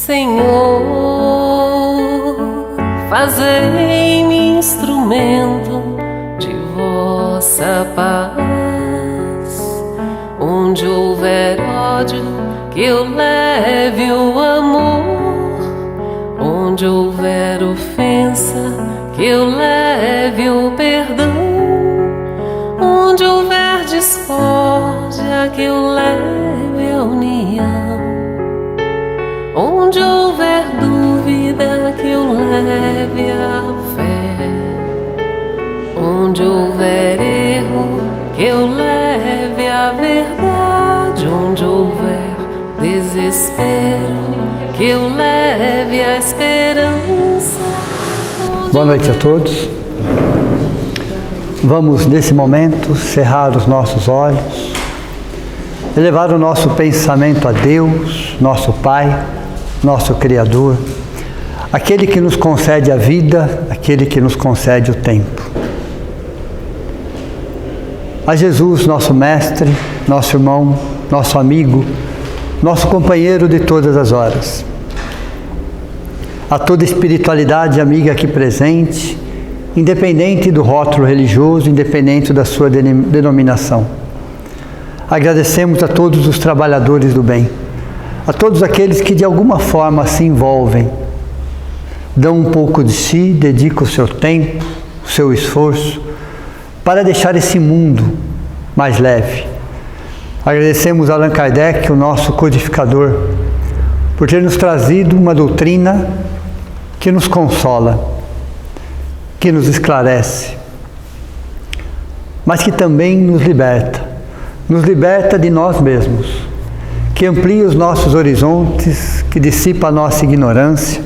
Senhor, fazei-me instrumento de vossa paz. Onde houver ódio, que eu leve o amor. Onde houver ofensa, que eu leve o perdão. Onde houver discórdia, que eu leve a união. Onde houver dúvida, que eu leve a fé. Onde houver erro, que eu leve a verdade. Onde houver desespero, que eu leve a esperança. Boa noite a todos. Vamos, nesse momento, cerrar os nossos olhos, elevar o nosso pensamento a Deus, nosso Pai, nosso Criador, aquele que nos concede a vida, aquele que nos concede o tempo. A Jesus, nosso Mestre, nosso irmão, nosso amigo, nosso companheiro de todas as horas. A toda espiritualidade amiga aqui presente, independente do rótulo religioso, independente da sua denominação. Agradecemos a todos os trabalhadores do bem, a todos aqueles que de alguma forma se envolvem, dão um pouco de si, dedicam o seu tempo, o seu esforço, para deixar esse mundo mais leve. Agradecemos a Allan Kardec, o nosso codificador, por ter nos trazido uma doutrina que nos consola, que nos esclarece, mas que também nos liberta de nós mesmos, que amplia os nossos horizontes, que dissipa a nossa ignorância,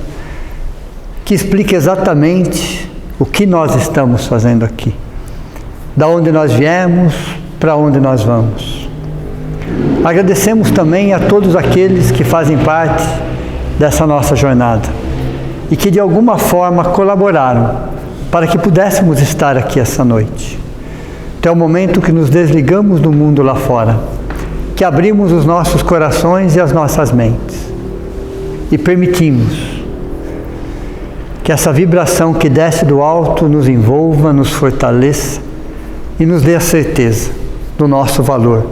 que explica exatamente o que nós estamos fazendo aqui, da onde nós viemos, para onde nós vamos. Agradecemos também a todos aqueles que fazem parte dessa nossa jornada e que de alguma forma colaboraram para que pudéssemos estar aqui essa noite. Até o momento que nos desligamos do mundo lá fora, que abrimos os nossos corações e as nossas mentes e permitimos que essa vibração que desce do alto nos envolva, nos fortaleça e nos dê a certeza do nosso valor,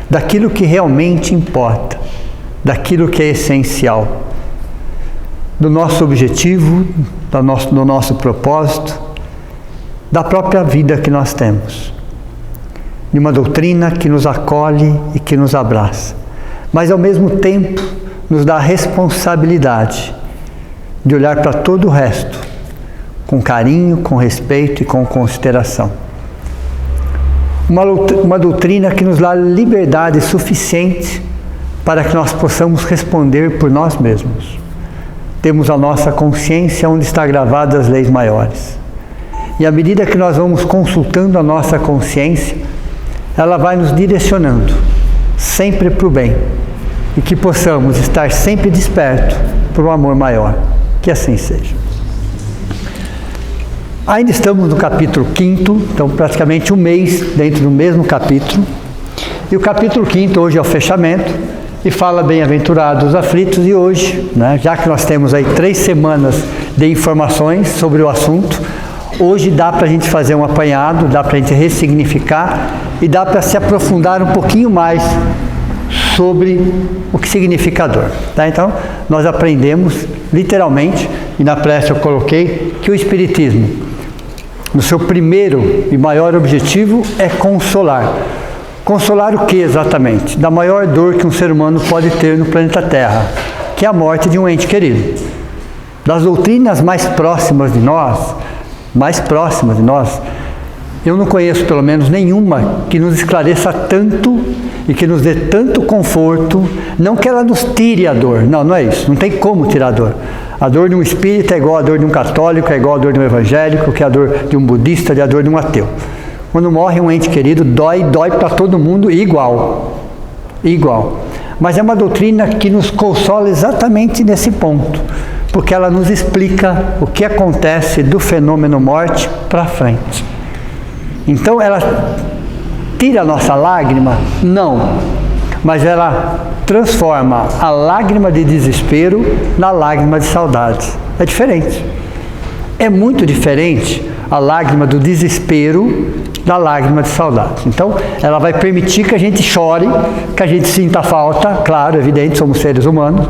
daquilo que realmente importa, daquilo que é essencial, do nosso objetivo, do nosso propósito, da própria vida que nós temos, de uma doutrina que nos acolhe e que nos abraça, mas ao mesmo tempo nos dá a responsabilidade de olhar para todo o resto com carinho, com respeito e com consideração. Uma doutrina que nos dá liberdade suficiente para que nós possamos responder por nós mesmos. Temos a nossa consciência onde está gravadas as leis maiores. E à medida que nós vamos consultando a nossa consciência, ela vai nos direcionando sempre para o bem. E que possamos estar sempre despertos para o amor maior. Que assim seja. Ainda estamos no capítulo 5º, então praticamente um mês dentro do mesmo capítulo. E o capítulo 5º hoje é o fechamento e fala bem-aventurados os aflitos. E hoje, já que nós temos aí 3 semanas de informações sobre o assunto, hoje dá para a gente fazer um apanhado, dá para a gente ressignificar e dá para se aprofundar um pouquinho mais sobre o que significa a dor. Então, nós aprendemos literalmente, e na prece eu coloquei, que o Espiritismo, no seu primeiro e maior objetivo, é consolar. Consolar o que exatamente? Da maior dor que um ser humano pode ter no planeta Terra, que é a morte de um ente querido. Das doutrinas mais próximas de nós, eu não conheço pelo menos nenhuma que nos esclareça tanto e que nos dê tanto conforto, não que ela nos tire a dor, não é isso, não tem como tirar a dor. A dor de um espírita é igual a dor de um católico, é igual a dor de um evangélico, que é a dor de um budista, é a dor de um ateu. Quando morre um ente querido, dói para todo mundo igual. Mas é uma doutrina que nos consola exatamente nesse ponto, porque ela nos explica o que acontece do fenômeno morte para frente. Então ela tira a nossa lágrima? Não. Mas ela transforma a lágrima de desespero na lágrima de saudade. É diferente. É muito diferente a lágrima do desespero da lágrima de saudade. Então, ela vai permitir que a gente chore, que a gente sinta falta, claro, evidente, somos seres humanos,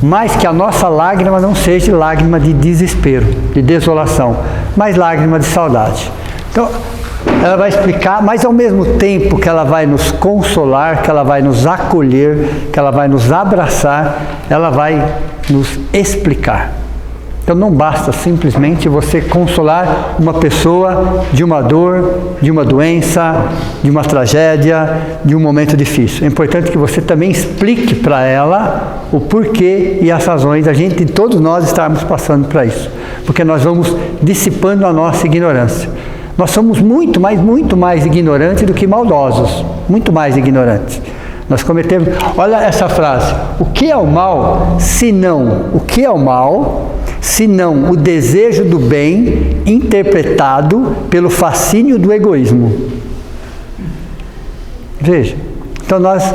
mas que a nossa lágrima não seja lágrima de desespero, de desolação, mas lágrima de saudade. Então, ela vai explicar, mas ao mesmo tempo que ela vai nos consolar, que ela vai nos acolher, que ela vai nos abraçar, ela vai nos explicar. Então não basta simplesmente você consolar uma pessoa de uma dor, de uma doença, de uma tragédia, de um momento difícil. É importante que você também explique para ela o porquê e as razões da gente, todos nós estarmos passando para isso. Porque nós vamos dissipando a nossa ignorância. Nós somos muito mais ignorantes do que maldosos. Muito mais ignorantes. Nós cometemos... Olha essa frase. O que é o mal, senão... O que é o mal... senão o desejo do bem interpretado pelo fascínio do egoísmo. Veja, então nós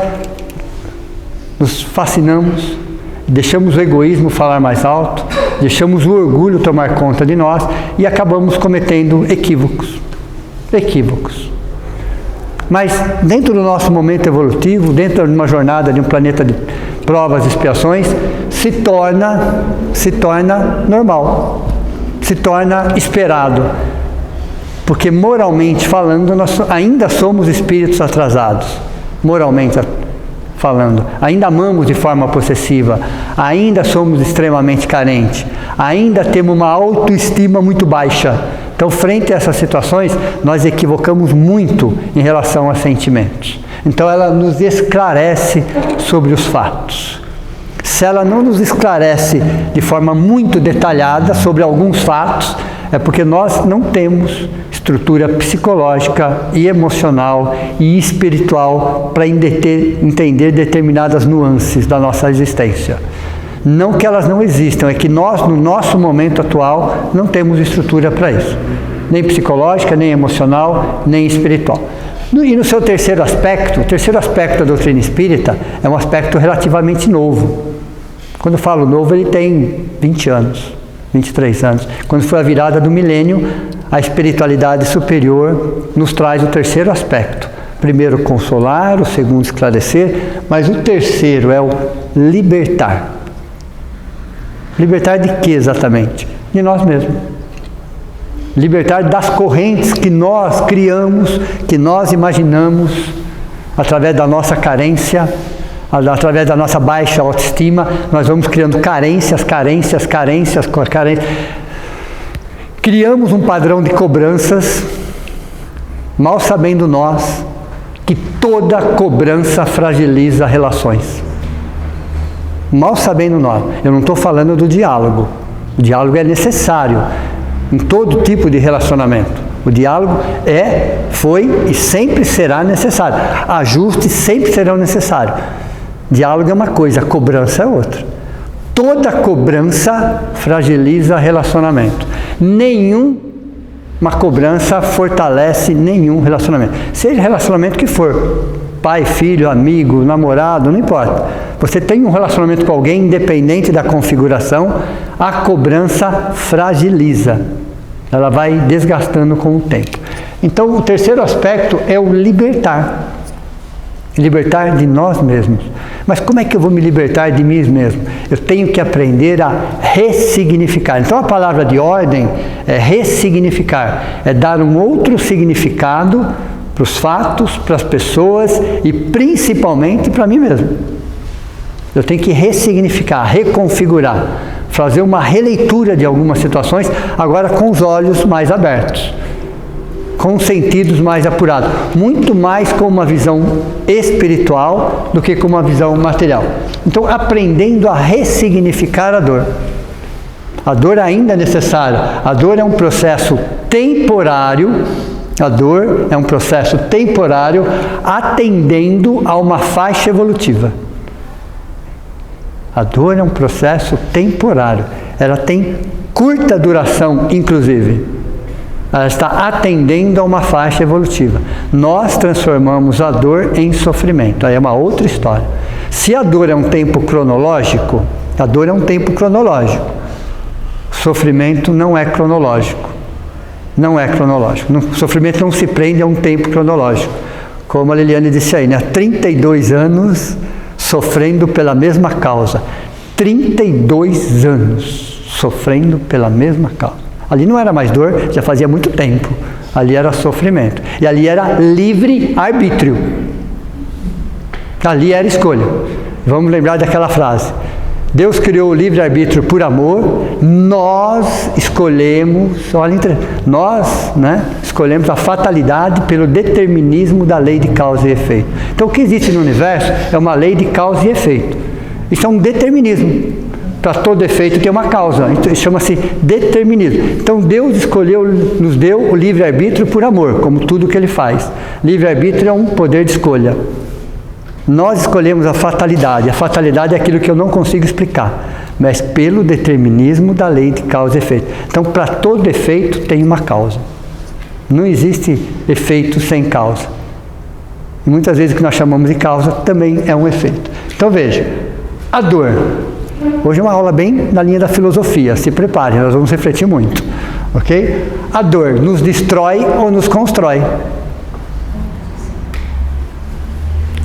nos fascinamos, deixamos o egoísmo falar mais alto, deixamos o orgulho tomar conta de nós e acabamos cometendo equívocos. Equívocos. Mas dentro do nosso momento evolutivo, dentro de uma jornada de um planeta de provas e expiações, se torna normal, se torna esperado, porque moralmente falando, nós ainda somos espíritos atrasados, moralmente falando, ainda amamos de forma possessiva, ainda somos extremamente carentes, ainda temos uma autoestima muito baixa. Então, frente a essas situações, nós equivocamos muito em relação a sentimentos. Então, ela nos esclarece sobre os fatos. Se ela não nos esclarece de forma muito detalhada sobre alguns fatos, é porque nós não temos estrutura psicológica e emocional e espiritual para entender determinadas nuances da nossa existência. Não que elas não existam, é que nós, no nosso momento atual, não temos estrutura para isso. Nem psicológica, nem emocional, nem espiritual. E no seu terceiro aspecto, o terceiro aspecto da doutrina espírita é um aspecto relativamente novo. Quando eu falo novo, ele tem 20 anos, 23 anos. Quando foi a virada do milênio, a espiritualidade superior nos traz o terceiro aspecto. Primeiro, consolar, o segundo, esclarecer, mas o terceiro é o libertar. Libertar de que exatamente? De nós mesmos. Libertar das correntes que nós criamos, que nós imaginamos, através da nossa carência, através da nossa baixa autoestima, nós vamos criando carências. Criamos um padrão de cobranças, mal sabendo nós que toda cobrança fragiliza relações. Mal sabendo nós. Eu não estou falando do diálogo. O diálogo é necessário em todo tipo de relacionamento. O diálogo foi e sempre será necessário. Ajustes sempre serão necessários. Diálogo é uma coisa, cobrança é outra. Toda cobrança fragiliza relacionamento. Nenhuma cobrança fortalece nenhum relacionamento. Seja relacionamento que for, pai, filho, amigo, namorado, não importa. Você tem um relacionamento com alguém, independente da configuração, a cobrança fragiliza. Ela vai desgastando com o tempo. Então, o terceiro aspecto é o libertar. Libertar de nós mesmos. Mas como é que eu vou me libertar de mim mesmo? Eu tenho que aprender a ressignificar. Então, a palavra de ordem é ressignificar. É dar um outro significado para os fatos, para as pessoas e principalmente para mim mesmo. Eu tenho que ressignificar, reconfigurar, fazer uma releitura de algumas situações, agora com os olhos mais abertos, com os sentidos mais apurados, muito mais com uma visão espiritual do que com uma visão material. Então, aprendendo a ressignificar a dor. A dor ainda é necessária, a dor é um processo temporário. A dor é um processo temporário atendendo a uma faixa evolutiva. A dor é um processo temporário. Ela tem curta duração, inclusive. Ela está atendendo a uma faixa evolutiva. Nós transformamos a dor em sofrimento. Aí é uma outra história. Se a dor é um tempo cronológico, a dor é um tempo cronológico. O sofrimento não é cronológico. Não é cronológico. O sofrimento não se prende a um tempo cronológico. Como a Liliane disse aí, né? 32 anos sofrendo pela mesma causa. 32 anos sofrendo pela mesma causa. Ali não era mais dor, já fazia muito tempo. Ali era sofrimento. E ali era livre-arbítrio. Ali era escolha. Vamos lembrar daquela frase. Deus criou o livre-arbítrio por amor, nós escolhemos, olha, nós, né, escolhemos a fatalidade pelo determinismo da lei de causa e efeito. Então o que existe no universo é uma lei de causa e efeito. Isso é um determinismo. Para todo efeito tem uma causa, então, chama-se determinismo. Então Deus escolheu, nos deu o livre-arbítrio por amor, como tudo que Ele faz. Livre-arbítrio é um poder de escolha. Nós escolhemos a fatalidade. A fatalidade é aquilo que eu não consigo explicar, mas pelo determinismo da lei de causa e efeito. Então, para todo efeito tem uma causa. Não existe efeito sem causa. E muitas vezes o que nós chamamos de causa também é um efeito. Então, veja, a dor. Hoje é uma aula bem na linha da filosofia. Se prepare, nós vamos refletir muito. Ok? A dor nos destrói ou nos constrói?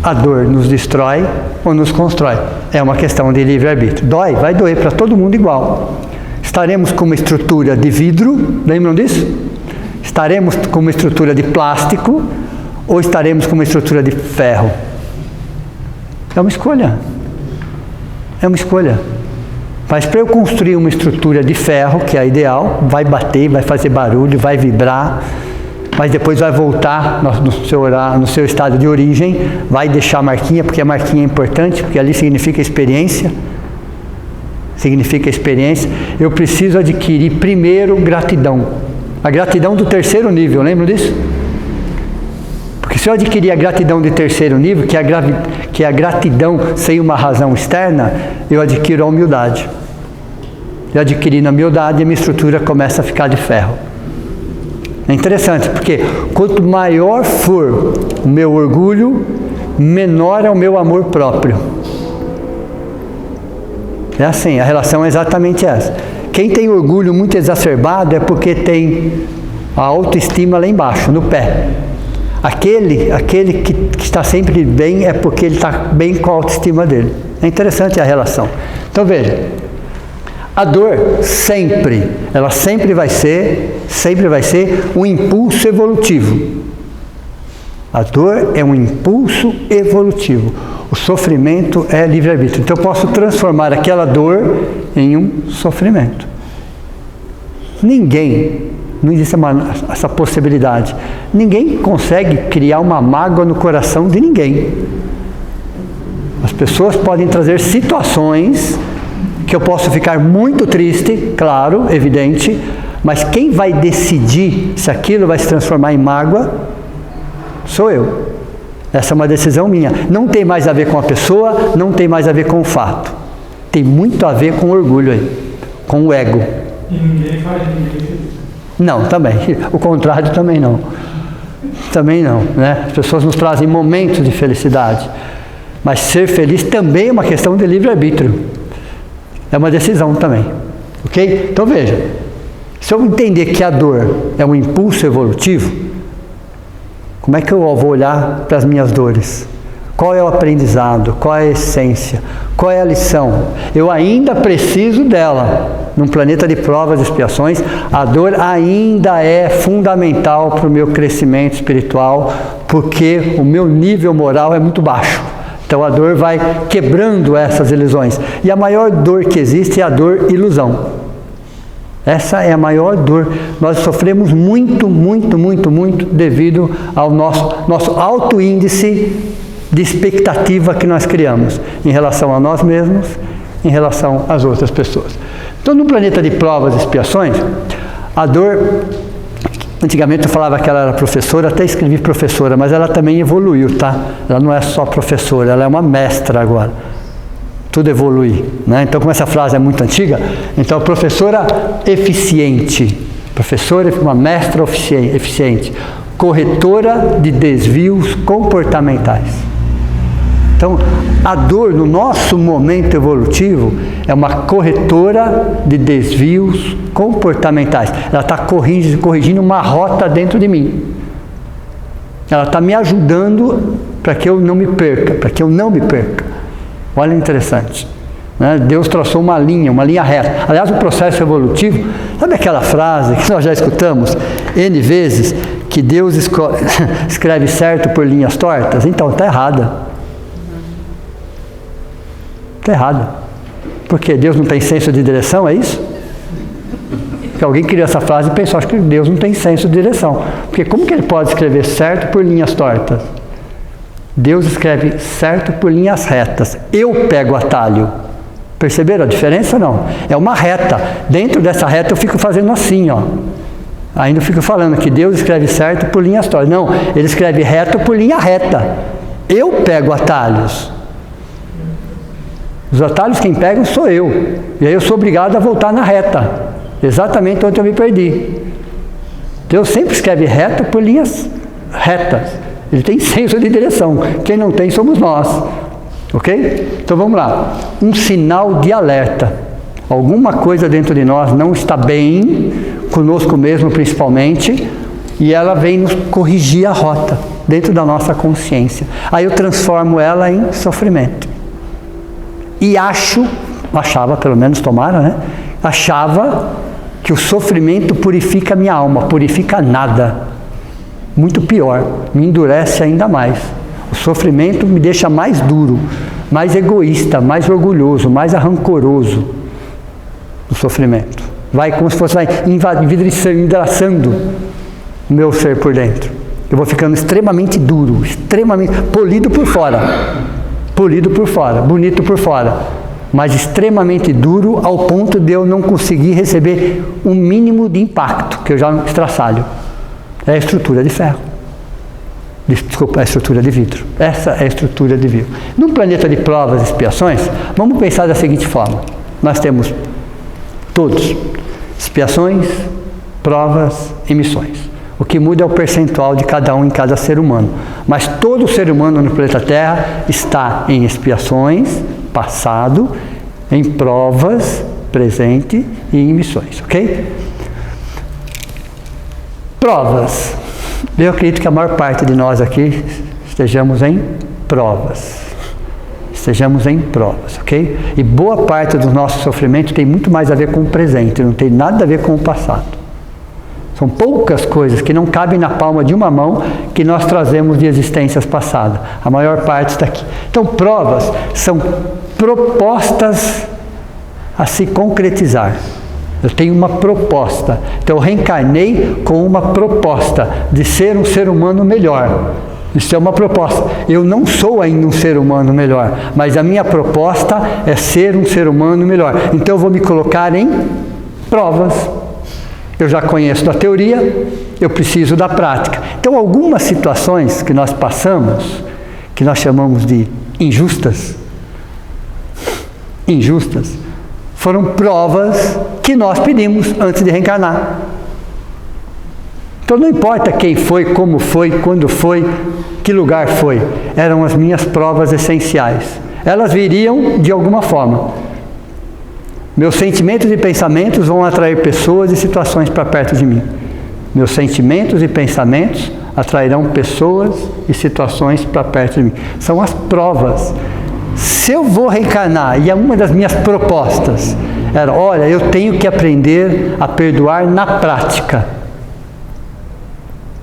A dor nos destrói ou nos constrói? É uma questão de livre-arbítrio. Dói? Vai doer para todo mundo igual. Estaremos com uma estrutura de vidro, lembram disso? Estaremos com uma estrutura de plástico ou estaremos com uma estrutura de ferro? É uma escolha. É uma escolha. Mas para eu construir uma estrutura de ferro, que é a ideal, vai bater, vai fazer barulho, vai vibrar, mas depois vai voltar no seu estado de origem, vai deixar a marquinha, porque a marquinha é importante, porque ali significa experiência. Significa experiência. Eu preciso adquirir primeiro gratidão. A gratidão do terceiro nível, lembram disso? Porque se eu adquirir a gratidão de terceiro nível, que é a gratidão sem uma razão externa, eu adquiro a humildade. Eu adquirindo a humildade, a minha estrutura começa a ficar de ferro. É interessante, porque quanto maior for o meu orgulho, menor é o meu amor próprio. É assim, a relação é exatamente essa. Quem tem orgulho muito exacerbado é porque tem a autoestima lá embaixo, no pé. Aquele que está sempre bem é porque ele está bem com a autoestima dele. É interessante a relação. Então veja, a dor ela sempre vai ser um impulso evolutivo. A dor é um impulso evolutivo. O sofrimento é livre-arbítrio. Então eu posso transformar aquela dor em um sofrimento. Não existe essa possibilidade. Ninguém consegue criar uma mágoa no coração de ninguém. As pessoas podem trazer situações que eu posso ficar muito triste, claro, evidente, mas quem vai decidir se aquilo vai se transformar em mágoa sou eu. Essa é uma decisão minha. Não tem mais a ver com a pessoa, não tem mais a ver com o fato. Tem muito a ver com o orgulho aí, com o ego. E ninguém faz ninguém. Não, também. O contrário também não. Também não, né? As pessoas nos trazem momentos de felicidade, mas ser feliz também é uma questão de livre-arbítrio. É uma decisão também, ok? Então veja, se eu entender que a dor é um impulso evolutivo, como é que eu vou olhar para as minhas dores? Qual é o aprendizado? Qual é a essência? Qual é a lição? Eu ainda preciso dela. Num planeta de provas e expiações, a dor ainda é fundamental para o meu crescimento espiritual, porque o meu nível moral é muito baixo. Então a dor vai quebrando essas ilusões. E a maior dor que existe é a dor ilusão. Essa é a maior dor. Nós sofremos muito devido ao nosso alto índice de expectativa que nós criamos em relação a nós mesmos, em relação às outras pessoas. Então, no planeta de provas e expiações, a dor, antigamente eu falava que ela era professora, até escrevi professora, mas ela também evoluiu, tá? Ela não é só professora, ela é uma mestra agora. Tudo evolui, né? Então, como essa frase é muito antiga, então professora eficiente, professora, uma mestra eficiente, corretora de desvios comportamentais. Então, a dor no nosso momento evolutivo é uma corretora de desvios comportamentais. Ela está corrigindo uma rota dentro de mim. Ela está me ajudando para que eu não me perca, Olha, interessante. Né? Deus traçou uma linha reta. Aliás, o processo evolutivo, sabe aquela frase que nós já escutamos N vezes, que Deus escreve certo por linhas tortas? Então, está errada. Está errada. Porque Deus não tem senso de direção, é isso? Porque alguém criou essa frase e pensou, acho que Deus não tem senso de direção. Porque como que ele pode escrever certo por linhas tortas? Deus escreve certo por linhas retas. Eu pego atalho. Perceberam a diferença? Não. É uma reta. Dentro dessa reta eu fico fazendo assim, ó. Ainda fico falando que Deus escreve certo por linhas tortas. Não, ele escreve reto por linha reta. Eu pego atalhos. Os atalhos quem pega sou eu. E aí eu sou obrigado a voltar na reta. Exatamente onde eu me perdi. Deus sempre escreve reto por linhas retas. Ele tem senso de direção. Quem não tem somos nós. Ok? Então vamos lá. Um sinal de alerta. Alguma coisa dentro de nós não está bem, conosco mesmo principalmente, e ela vem nos corrigir a rota dentro da nossa consciência. Aí eu transformo ela em sofrimento. E achava, pelo menos tomara, né? Achava que o sofrimento purifica a minha alma. Purifica nada. Muito pior, me endurece ainda mais. O sofrimento me deixa mais duro, mais egoísta, mais orgulhoso, mais rancoroso. O sofrimento vai como se fosse endraçando o meu ser por dentro. Eu vou ficando extremamente duro, extremamente polido por fora, bonito por fora, mas extremamente duro ao ponto de eu não conseguir receber um mínimo de impacto, que eu já estraçalho. É a estrutura de ferro. Desculpa, é a estrutura de vidro. Essa é a estrutura de vidro. Num planeta de provas e expiações, vamos pensar da seguinte forma. Nós temos todos expiações, provas e missões. O que muda é o percentual de cada um em cada ser humano. Mas todo ser humano no planeta Terra está em expiações, passado, em provas, presente e em missões. Ok? Provas. Eu acredito que a maior parte de nós aqui estejamos em provas. Ok? E boa parte do nosso sofrimento tem muito mais a ver com o presente, não tem nada a ver com o passado. São poucas coisas que não cabem na palma de uma mão que nós trazemos de existências passadas. A maior parte está aqui. Então, provas são propostas a se concretizar. Eu tenho uma proposta. Então eu reencarnei com uma proposta de ser um ser humano melhor. Isso é uma proposta. Eu não sou ainda um ser humano melhor, mas a minha proposta é ser um ser humano melhor. Então eu vou me colocar em provas. Eu já conheço da teoria, eu preciso da prática. Então algumas situações que nós passamos, que nós chamamos de injustas, foram provas que nós pedimos antes de reencarnar. Então não importa quem foi, como foi, quando foi, que lugar foi. Eram as minhas provas essenciais. Elas viriam de alguma forma. Meus sentimentos e pensamentos vão atrair pessoas e situações para perto de mim. Meus sentimentos e pensamentos atrairão pessoas e situações para perto de mim. São as provas. Se eu vou reencarnar, e uma das minhas propostas era, olha, eu tenho que aprender a perdoar na prática.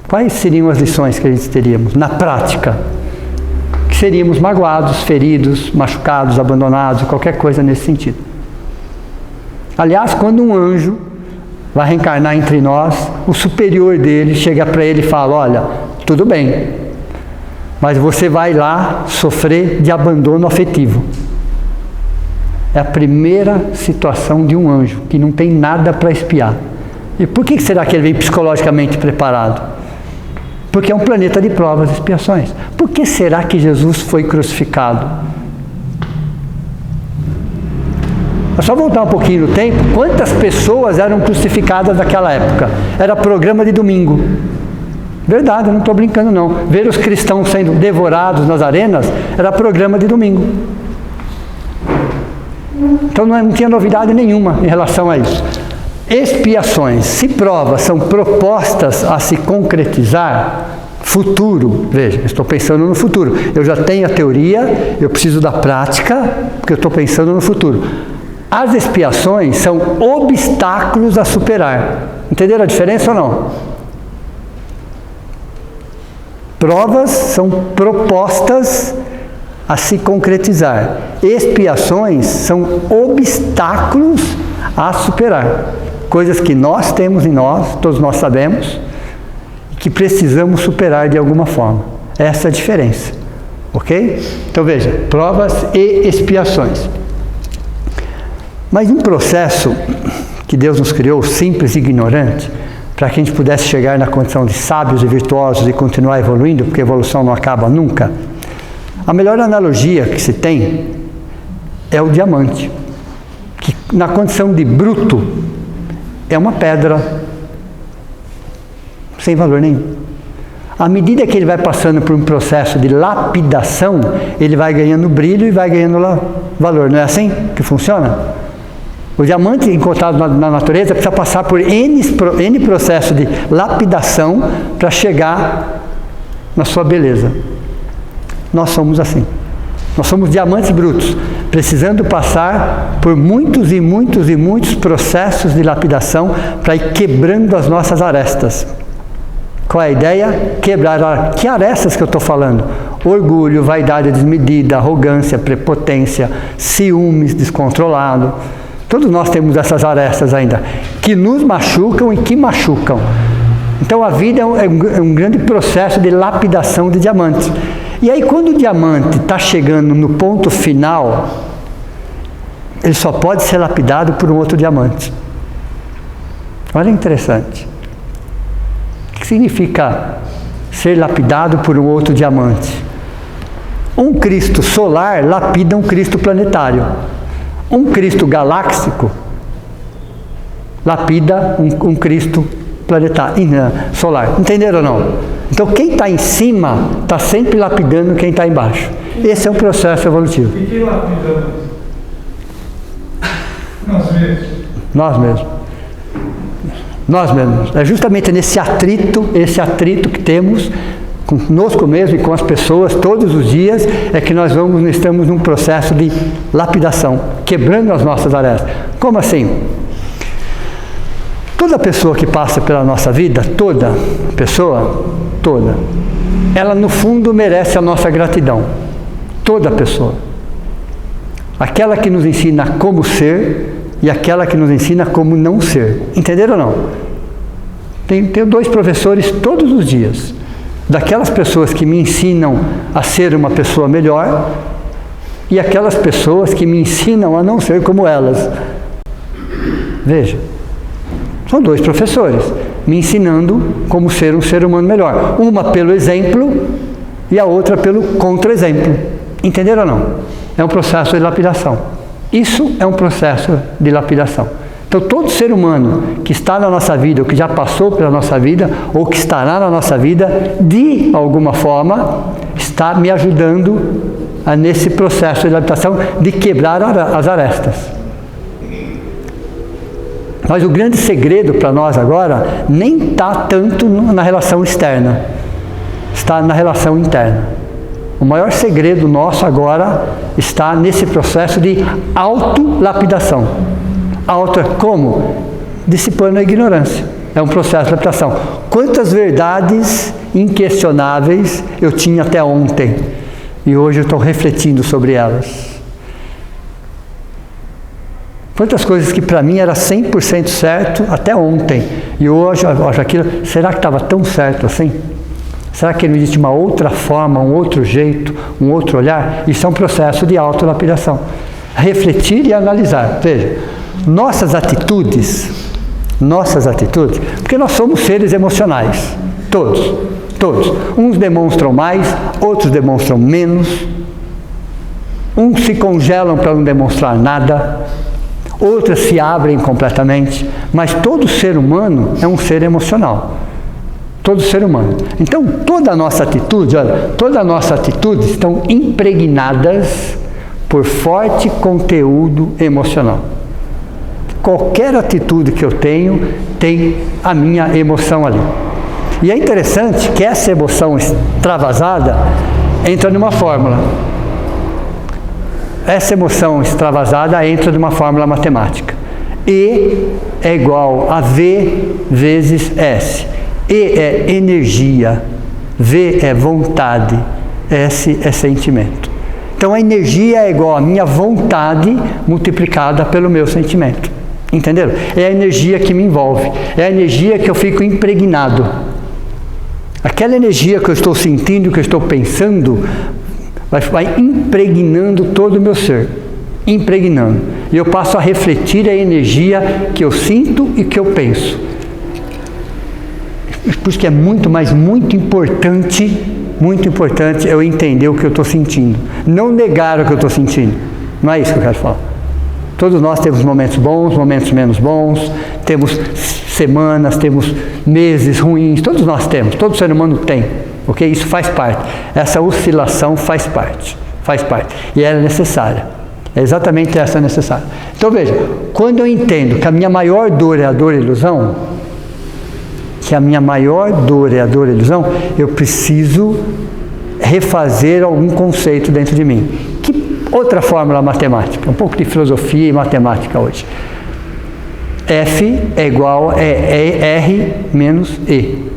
Quais seriam as lições que a gente teríamos na prática? Que seríamos magoados, feridos, machucados, abandonados, qualquer coisa nesse sentido. Aliás, quando um anjo vai reencarnar entre nós, o superior dele chega para ele e fala, olha, tudo bem, mas você vai lá sofrer de abandono afetivo. É a primeira situação de um anjo, que não tem nada para expiar. E por que será que ele vem psicologicamente preparado? Porque é um planeta de provas e expiações. Por que será que Jesus foi crucificado? É só voltar um pouquinho no tempo. Quantas pessoas eram crucificadas naquela época? Era programa de domingo. Verdade, eu não estou brincando não. Ver os cristãos sendo devorados nas arenas era programa de domingo. Então não tinha novidade nenhuma em relação a isso. Expiações, se provas são propostas a se concretizar, futuro, veja, estou pensando no futuro. Eu já tenho a teoria, eu preciso da prática, porque eu estou pensando no futuro. As expiações são obstáculos a superar. Entenderam a diferença ou não? Provas são propostas a se concretizar. Expiações são obstáculos a superar. Coisas que nós temos em nós, todos nós sabemos, que precisamos superar de alguma forma. Essa é a diferença. Ok? Então veja, provas e expiações. Mas um processo que Deus nos criou, simples e ignorante, para que a gente pudesse chegar na condição de sábios e virtuosos e continuar evoluindo, porque a evolução não acaba nunca. A melhor analogia que se tem é o diamante, que na condição de bruto é uma pedra sem valor nenhum. À medida que ele vai passando por um processo de lapidação, ele vai ganhando brilho e vai ganhando valor. Não é assim que funciona? O diamante encontrado na natureza precisa passar por N processo de lapidação para chegar na sua beleza. Nós somos assim. Nós somos diamantes brutos, precisando passar por muitos e muitos e muitos processos de lapidação para ir quebrando as nossas arestas. Qual é a ideia? Quebrar. Que arestas que eu estou falando? Orgulho, vaidade desmedida, arrogância, prepotência, ciúmes descontrolado. Todos nós temos essas arestas ainda, que nos machucam e que machucam. Então a vida é um grande processo de lapidação de diamantes. E aí quando o diamante está chegando no ponto final, ele só pode ser lapidado por um outro diamante. Olha interessante. O que significa ser lapidado por um outro diamante? Um Cristo solar lapida um Cristo planetário. Um Cristo galáxico lapida um Cristo planetário, solar. Entenderam ou não? Então quem está em cima está sempre lapidando quem está embaixo. Esse é um processo evolutivo. E quem lapidamos? Nós mesmos. Nós mesmos. Nós mesmos. É justamente nesse atrito que temos conosco mesmo e com as pessoas todos os dias, é que nós estamos num processo de lapidação, quebrando as nossas arestas. Como assim? Toda pessoa que passa pela nossa vida, toda, ela no fundo merece a nossa gratidão. Toda pessoa. Aquela que nos ensina como ser e aquela que nos ensina como não ser. Entenderam ou não? Tenho 2 professores todos os dias. Daquelas pessoas que me ensinam a ser uma pessoa melhor e aquelas pessoas que me ensinam a não ser como elas. Veja, são 2 professores me ensinando como ser um ser humano melhor. Uma pelo exemplo e a outra pelo contra-exemplo. Entenderam ou não? É um processo de lapidação. Isso é um processo de lapidação. Então, todo ser humano que está na nossa vida, ou que já passou pela nossa vida, ou que estará na nossa vida, de alguma forma, está me ajudando nesse processo de adaptação, de quebrar as arestas. Mas o grande segredo para nós agora, nem está tanto na relação externa, está na relação interna. O maior segredo nosso agora está nesse processo de autolapidação. Como? Dissipando a ignorância. É um processo de lapidação. Quantas verdades inquestionáveis eu tinha até ontem e hoje eu estou refletindo sobre elas. Quantas coisas que para mim era 100% certo até ontem e hoje eu acho aquilo, será que estava tão certo assim? Será que não existe uma outra forma, um outro jeito, um outro olhar? Isso é um processo de autolapidação. Refletir e analisar. Veja, nossas atitudes, porque nós somos seres emocionais, todos. Uns demonstram mais, outros demonstram menos. Uns se congelam para não demonstrar nada, outras se abrem completamente, mas todo ser humano é um ser emocional. Todo ser humano. Então, toda a nossa atitude, olha, toda a nossa atitude estão impregnadas por forte conteúdo emocional. Qualquer atitude que eu tenho, tem a minha emoção ali. E é interessante que essa emoção extravasada entra numa fórmula. Essa emoção extravasada entra numa fórmula matemática. E é igual a V vezes S. E é energia, V é vontade, S é sentimento. Então a energia é igual a minha vontade multiplicada pelo meu sentimento. Entenderam? É a energia que me envolve, é a energia que eu fico impregnado. Aquela energia que eu estou sentindo, que eu estou pensando, vai impregnando todo o meu ser. Impregnando. E eu passo a refletir a energia que eu sinto e que eu penso. Por isso que é muito importante eu entender o que eu estou sentindo. Não negar o que eu estou sentindo. Não é isso que eu quero falar. Todos nós temos momentos bons, momentos menos bons, temos semanas, temos meses ruins, todos nós temos, todo ser humano tem, ok? Isso faz parte, essa oscilação faz parte, e ela é necessária, é exatamente essa necessária. Então veja, quando eu entendo que a minha maior dor é a dor e a ilusão, eu preciso refazer algum conceito dentro de mim. Que outra fórmula matemática? Um pouco de filosofia e matemática hoje. F é igual a R menos E.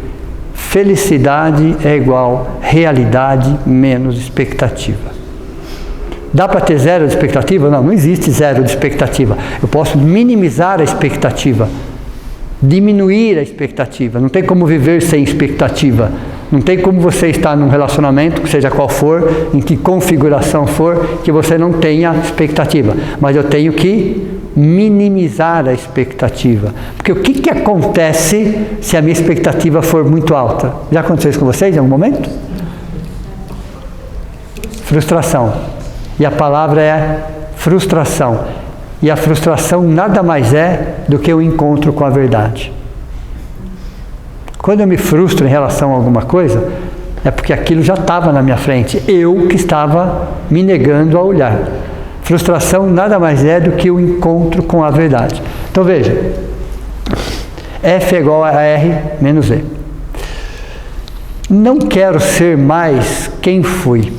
Felicidade é igual a realidade menos expectativa. Dá para ter zero de expectativa? Não existe zero de expectativa. Eu posso minimizar a expectativa. Diminuir a expectativa. Não tem como viver sem expectativa. Não tem como você estar num relacionamento, seja qual for, em que configuração for, que você não tenha expectativa. Mas eu tenho que minimizar a expectativa. Porque o que acontece se a minha expectativa for muito alta? Já aconteceu isso com vocês em algum momento? Frustração. E a palavra é frustração. E a frustração nada mais é do que o encontro com a verdade. Quando eu me frustro em relação a alguma coisa, é porque aquilo já estava na minha frente. Eu que estava me negando a olhar. Frustração nada mais é do que o encontro com a verdade. Então veja, F é igual a R menos E. Não quero ser mais quem fui.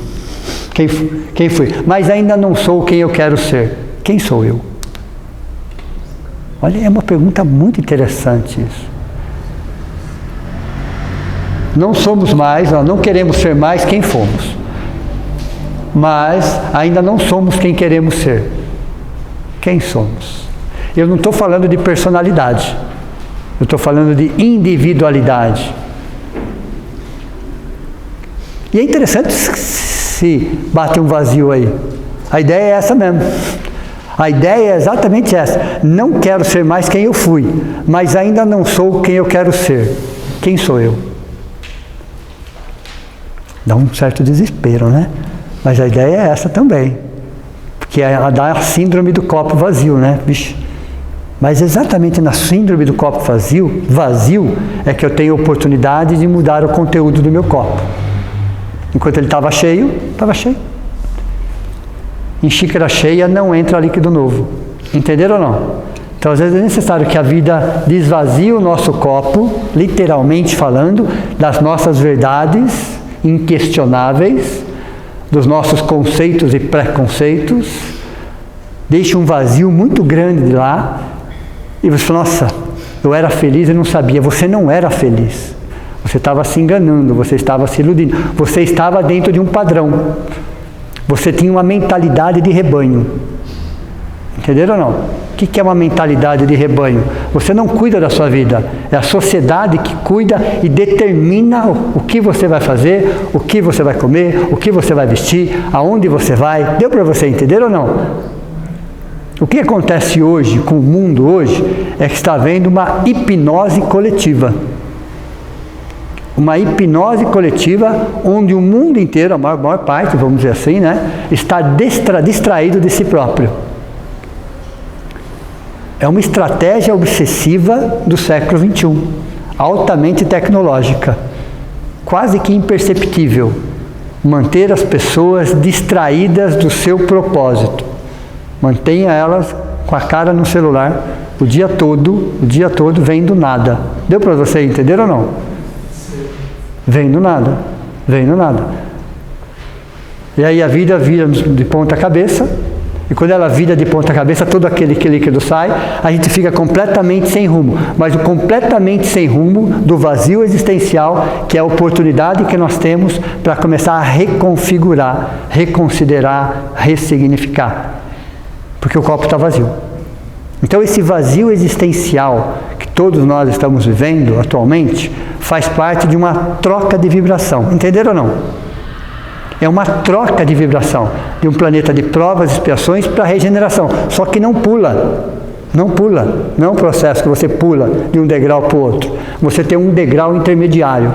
Quem fui, mas ainda não sou quem eu quero ser. Quem sou eu? Olha, é uma pergunta muito interessante isso. Não somos mais, nós não queremos ser mais quem fomos. Mas ainda não somos quem queremos ser. Quem somos? Eu não estou falando de personalidade. Eu estou falando de individualidade. E é interessante se bate um vazio aí. A ideia é essa mesmo. A ideia é exatamente essa. Não quero ser mais quem eu fui, mas ainda não sou quem eu quero ser. Quem sou eu? Dá um certo desespero, né? Mas a ideia é essa também. Porque ela dá a síndrome do copo vazio, né? Vixe. Mas exatamente na síndrome do copo vazio é que eu tenho a oportunidade de mudar o conteúdo do meu copo. Enquanto ele estava cheio, estava cheio. Em xícara cheia não entra líquido novo. Entenderam ou não? Então, às vezes é necessário que a vida desvazie o nosso copo, literalmente falando, das nossas verdades inquestionáveis, dos nossos conceitos e preconceitos, deixe um vazio muito grande de lá, e você fala, nossa, eu era feliz e não sabia. Você não era feliz. Você estava se enganando, você estava se iludindo. Você estava dentro de um padrão. Você tinha uma mentalidade de rebanho. Entenderam ou não? O que é uma mentalidade de rebanho? Você não cuida da sua vida. É a sociedade que cuida e determina o que você vai fazer, o que você vai comer, o que você vai vestir, aonde você vai. Deu para você entender ou não? O que acontece hoje com o mundo hoje é que está havendo uma hipnose coletiva. Uma hipnose coletiva onde o mundo inteiro, a maior parte, vamos dizer assim, né, está distraído de si próprio. É uma estratégia obsessiva do século XXI. altamente tecnológica, quase que imperceptível, manter as pessoas distraídas do seu propósito. Mantenha elas com a cara no celular o dia todo vendo nada. Deu para você entender ou não? Vendo nada. E aí a vida vira de ponta cabeça, e quando ela vira de ponta cabeça, todo aquele líquido sai, a gente fica completamente sem rumo. Mas o completamente sem rumo do vazio existencial, que é a oportunidade que nós temos para começar a reconfigurar, reconsiderar, ressignificar. Porque o copo está vazio. Então esse vazio existencial que todos nós estamos vivendo atualmente, faz parte de uma troca de vibração. Entenderam ou não? É uma troca de vibração, de um planeta de provas e expiações para a regeneração. Só que não pula. Não é um processo que você pula de um degrau para o outro. Você tem um degrau intermediário.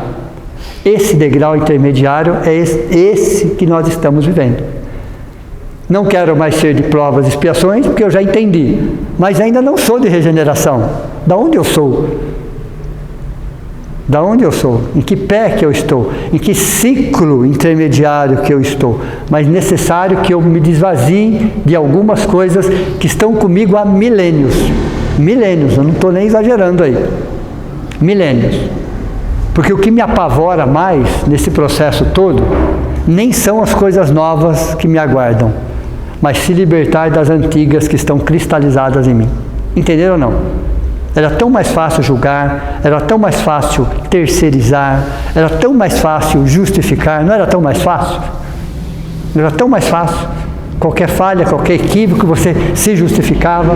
Esse degrau intermediário é esse que nós estamos vivendo. Não quero mais ser de provas e expiações, porque eu já entendi. Mas ainda não sou de regeneração. Da onde eu sou? Da onde eu sou? Em que pé que eu estou? Em que ciclo intermediário que eu estou? Mas necessário que eu me desvazie de algumas coisas que estão comigo há milênios. Milênios, eu não estou nem exagerando aí. Milênios. Porque o que me apavora mais nesse processo todo, nem são as coisas novas que me aguardam, mas se libertar das antigas que estão cristalizadas em mim. Entenderam ou não? Era tão mais fácil julgar, era tão mais fácil terceirizar, era tão mais fácil justificar, não era tão mais fácil? Era tão mais fácil. Qualquer falha, qualquer equívoco, você se justificava,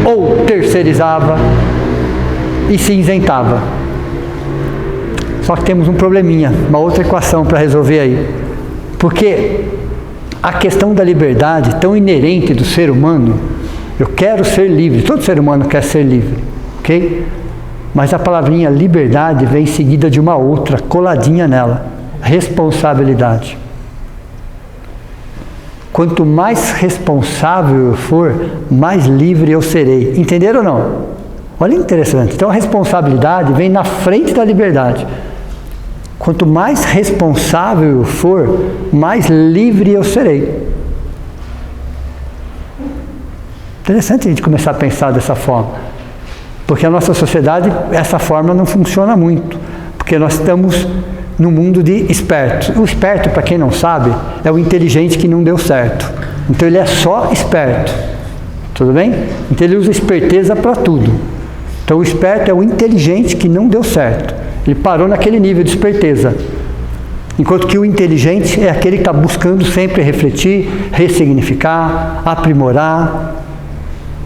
ou terceirizava e se isentava. Só que temos um probleminha, uma outra equação para resolver aí. Porque a questão da liberdade, tão inerente do ser humano, eu quero ser livre, todo ser humano quer ser livre, ok? Mas a palavrinha liberdade vem seguida de uma outra, coladinha nela, responsabilidade. Quanto mais responsável eu for, mais livre eu serei. Entenderam ou não? Olha que interessante. Então a responsabilidade vem na frente da liberdade. Quanto mais responsável eu for, mais livre eu serei. Interessante a gente começar a pensar dessa forma, porque a nossa sociedade, essa forma não funciona muito, porque nós estamos no mundo de espertos. O esperto, para quem não sabe, é o inteligente que não deu certo. Então ele é só esperto, tudo bem? Então ele usa esperteza para tudo. Então o esperto é o inteligente que não deu certo, ele parou naquele nível de esperteza. Enquanto que o inteligente é aquele que está buscando sempre refletir, ressignificar, aprimorar.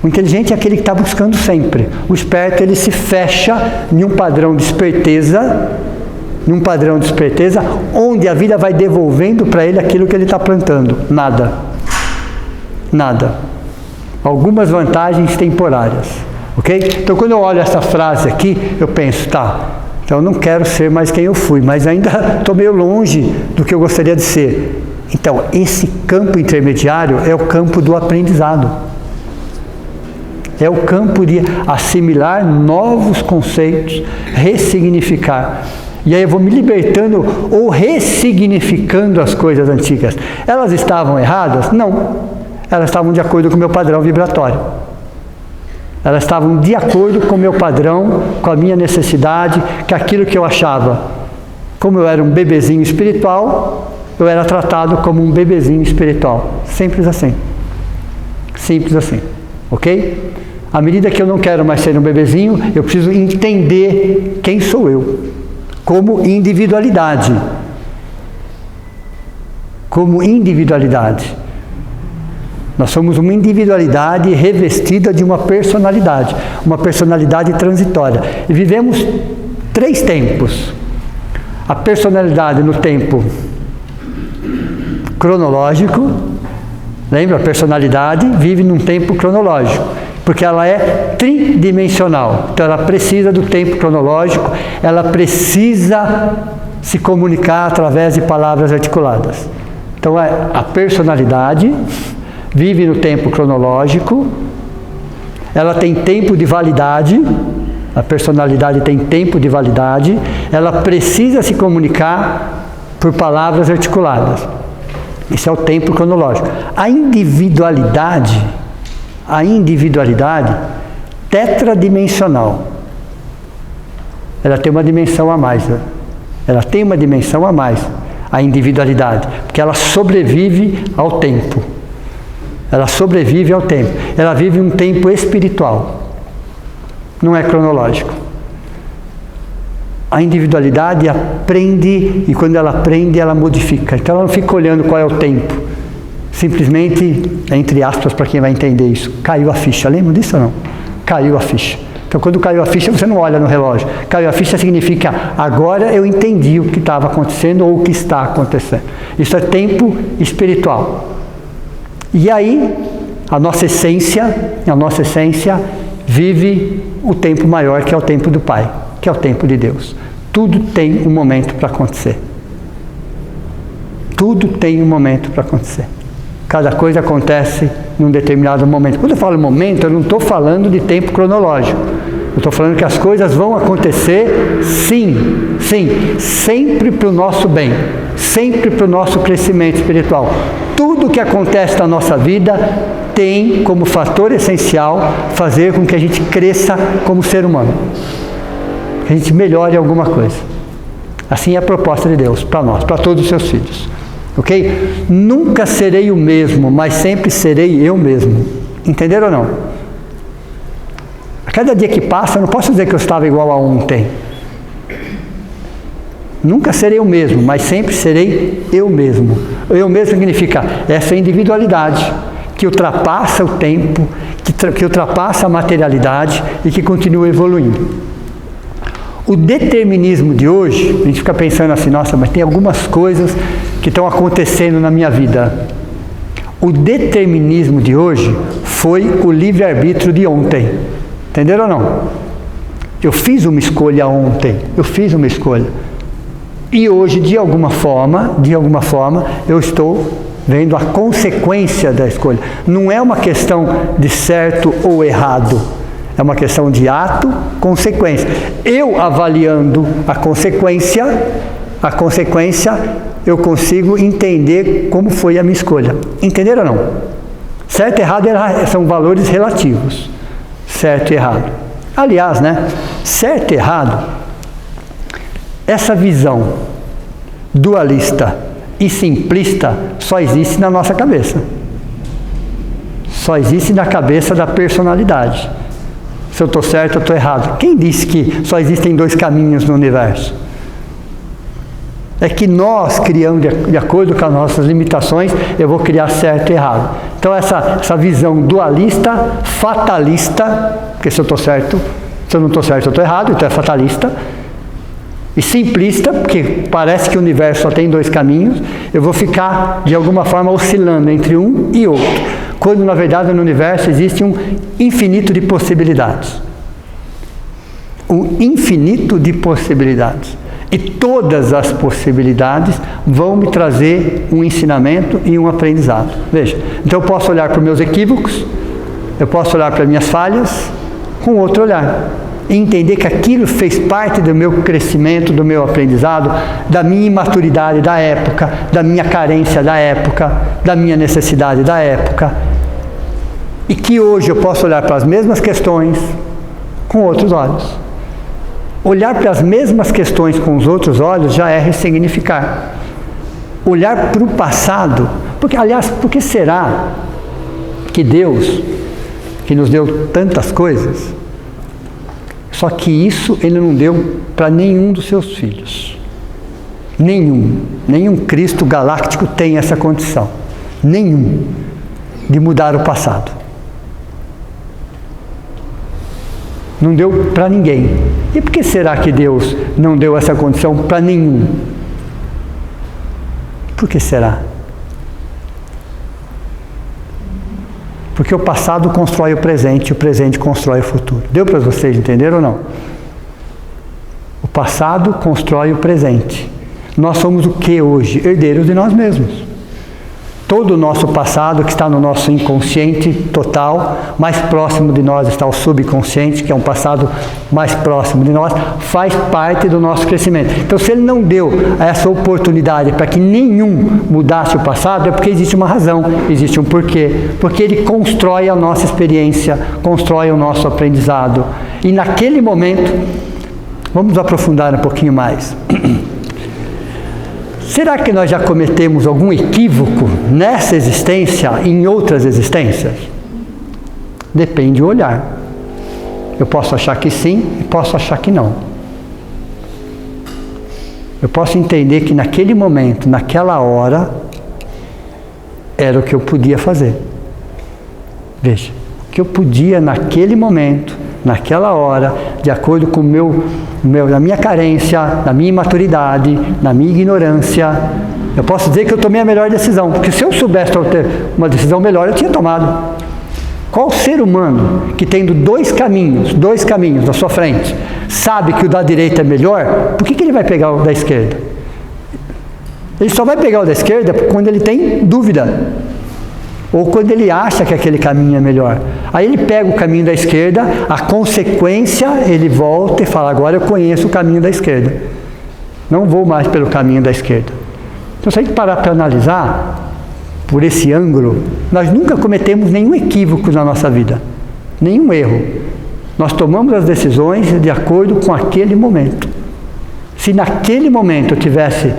O inteligente é aquele que está buscando sempre. O esperto, ele se fecha em um padrão de esperteza, onde a vida vai devolvendo para ele aquilo que ele está plantando. Nada. Algumas vantagens temporárias. Ok? Então, quando eu olho essa frase aqui, eu penso, então eu não quero ser mais quem eu fui, mas ainda estou meio longe do que eu gostaria de ser. Então, esse campo intermediário é o campo do aprendizado. É o campo de assimilar novos conceitos, ressignificar. E aí eu vou me libertando ou ressignificando as coisas antigas. Elas estavam erradas? Não. Elas estavam de acordo com o meu padrão vibratório. Elas estavam de acordo com o meu padrão, com a minha necessidade, com aquilo que eu achava. Como eu era um bebezinho espiritual, eu era tratado como um bebezinho espiritual. Simples assim. Ok? À medida que eu não quero mais ser um bebezinho, eu preciso entender quem sou eu, como individualidade. Nós somos uma individualidade revestida de uma personalidade transitória. E vivemos 3 tempos. A personalidade no tempo cronológico, lembra? A personalidade vive num tempo cronológico, porque ela é tridimensional. Então ela precisa do tempo cronológico, ela precisa se comunicar através de palavras articuladas. Então a personalidade vive no tempo cronológico, ela tem tempo de validade, A personalidade tem tempo de validade, ela precisa se comunicar por palavras articuladas. Esse é o tempo cronológico. A individualidade tetradimensional, ela tem uma dimensão a mais. Ela tem uma dimensão a mais, a individualidade, porque ela sobrevive ao tempo. Ela sobrevive ao tempo. Ela vive um tempo espiritual. Não é cronológico. A individualidade aprende, e quando ela aprende, ela modifica. Então ela não fica olhando qual é o tempo. Simplesmente, entre aspas, para quem vai entender isso, caiu a ficha. Lembra disso ou não? Caiu a ficha. Então quando caiu a ficha, você não olha no relógio. Caiu a ficha significa, agora eu entendi o que estava acontecendo ou o que está acontecendo. Isso é tempo espiritual. E aí, a nossa essência vive o tempo maior, que é o tempo do Pai, que é o tempo de Deus. Tudo tem um momento para acontecer. Tudo tem um momento para acontecer. Cada coisa acontece num determinado momento. Quando eu falo momento, eu não estou falando de tempo cronológico. Eu estou falando que as coisas vão acontecer, sim, sempre para o nosso bem, sempre para o nosso crescimento espiritual. Tudo que acontece na nossa vida tem como fator essencial fazer com que a gente cresça como ser humano. Que a gente melhore alguma coisa. Assim é a proposta de Deus para nós, para todos os seus filhos. Ok? Nunca serei o mesmo, mas sempre serei eu mesmo. Entenderam ou não? A cada dia que passa, eu não posso dizer que eu estava igual a ontem. Nunca serei o mesmo, mas sempre serei eu mesmo. Eu mesmo significa essa individualidade que ultrapassa o tempo, que ultrapassa a materialidade e que continua evoluindo. O determinismo de hoje, a gente fica pensando assim, nossa, mas tem algumas coisas que estão acontecendo na minha vida. O determinismo de hoje foi o livre-arbítrio de ontem. Entenderam ou não? Eu fiz uma escolha ontem, E hoje, de alguma forma, eu estou vendo a consequência da escolha. Não é uma questão de certo ou errado. É uma questão de ato, consequência. Eu avaliando a consequência, eu consigo entender como foi a minha escolha. Entenderam ou não? Certo e errado são valores relativos. Certo e errado. Aliás, certo e errado, essa visão dualista e simplista só existe na nossa cabeça. Só existe na cabeça da personalidade. Se eu estou certo, eu estou errado. Quem disse que só existem dois caminhos no universo? É que nós criamos, de acordo com as nossas limitações, eu vou criar certo e errado. Então essa visão dualista, fatalista, porque se eu estou certo, se eu não estou certo, eu estou errado, então é fatalista. E simplista, porque parece que o universo só tem dois caminhos, eu vou ficar, de alguma forma, oscilando entre um e outro. Quando, na verdade, no universo existe um infinito de possibilidades. Um infinito de possibilidades. E todas as possibilidades vão me trazer um ensinamento e um aprendizado. Veja, então eu posso olhar para os meus equívocos, eu posso olhar para as minhas falhas, com outro olhar. E entender que aquilo fez parte do meu crescimento, do meu aprendizado, da minha imaturidade da época, da minha carência da época, da minha necessidade da época. E que hoje eu posso olhar para as mesmas questões com outros olhos. Olhar para as mesmas questões com os outros olhos já é ressignificar. Olhar para o passado, porque, aliás, por que será que Deus, que nos deu tantas coisas, só que isso Ele não deu para nenhum dos seus filhos? Nenhum Cristo galáctico tem essa condição. Nenhum. De mudar o passado. Não deu para ninguém. E por que será que Deus não deu essa condição para nenhum? Por que será? Porque o passado constrói o presente constrói o futuro. Deu para vocês entenderem ou não? O passado constrói o presente. Nós somos o que hoje? Herdeiros de nós mesmos. todo o nosso passado, que está no nosso inconsciente total, mais próximo de nós está o subconsciente, que é um passado mais próximo de nós, faz parte do nosso crescimento. Então, se Ele não deu essa oportunidade para que nenhum mudasse o passado, é porque existe uma razão, existe um porquê. Porque Ele constrói a nossa experiência, constrói o nosso aprendizado. E naquele momento, vamos aprofundar um pouquinho mais. Será que nós já cometemos algum equívoco nessa existência e em outras existências? Depende do olhar. Eu posso achar que sim e posso achar que não. Eu posso entender que naquele momento, naquela hora, era o que eu podia fazer. Veja, o que eu podia naquele momento, naquela hora, de acordo com na minha carência, na minha imaturidade, na minha ignorância, eu posso dizer que eu tomei a melhor decisão, porque se eu soubesse ter uma decisão melhor, eu tinha tomado. Qual ser humano que tendo dois caminhos na sua frente, sabe que o da direita é melhor, por que ele vai pegar o da esquerda? Ele só vai pegar o da esquerda quando ele tem dúvida, ou quando ele acha que aquele caminho é melhor. Aí ele pega o caminho da esquerda, a consequência, ele volta e fala, agora eu conheço o caminho da esquerda. Não vou mais pelo caminho da esquerda. Então, se a gente parar para analisar, por esse ângulo, nós nunca cometemos nenhum equívoco na nossa vida. Nenhum erro. Nós tomamos as decisões de acordo com aquele momento. Se naquele momento eu tivesse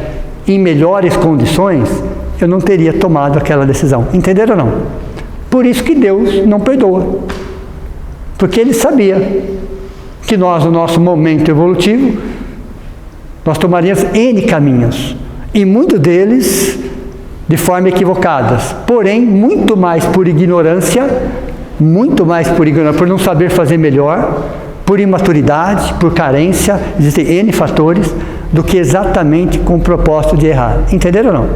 em melhores condições, eu não teria tomado aquela decisão. Entenderam ou não? Por isso que Deus não perdoa. Porque Ele sabia que nós, no nosso momento evolutivo, nós tomaríamos N caminhos. E muitos deles de forma equivocadas. Porém, muito mais por ignorância, por não saber fazer melhor, por imaturidade, por carência, existem N fatores, do que exatamente com o propósito de errar. Entenderam ou não?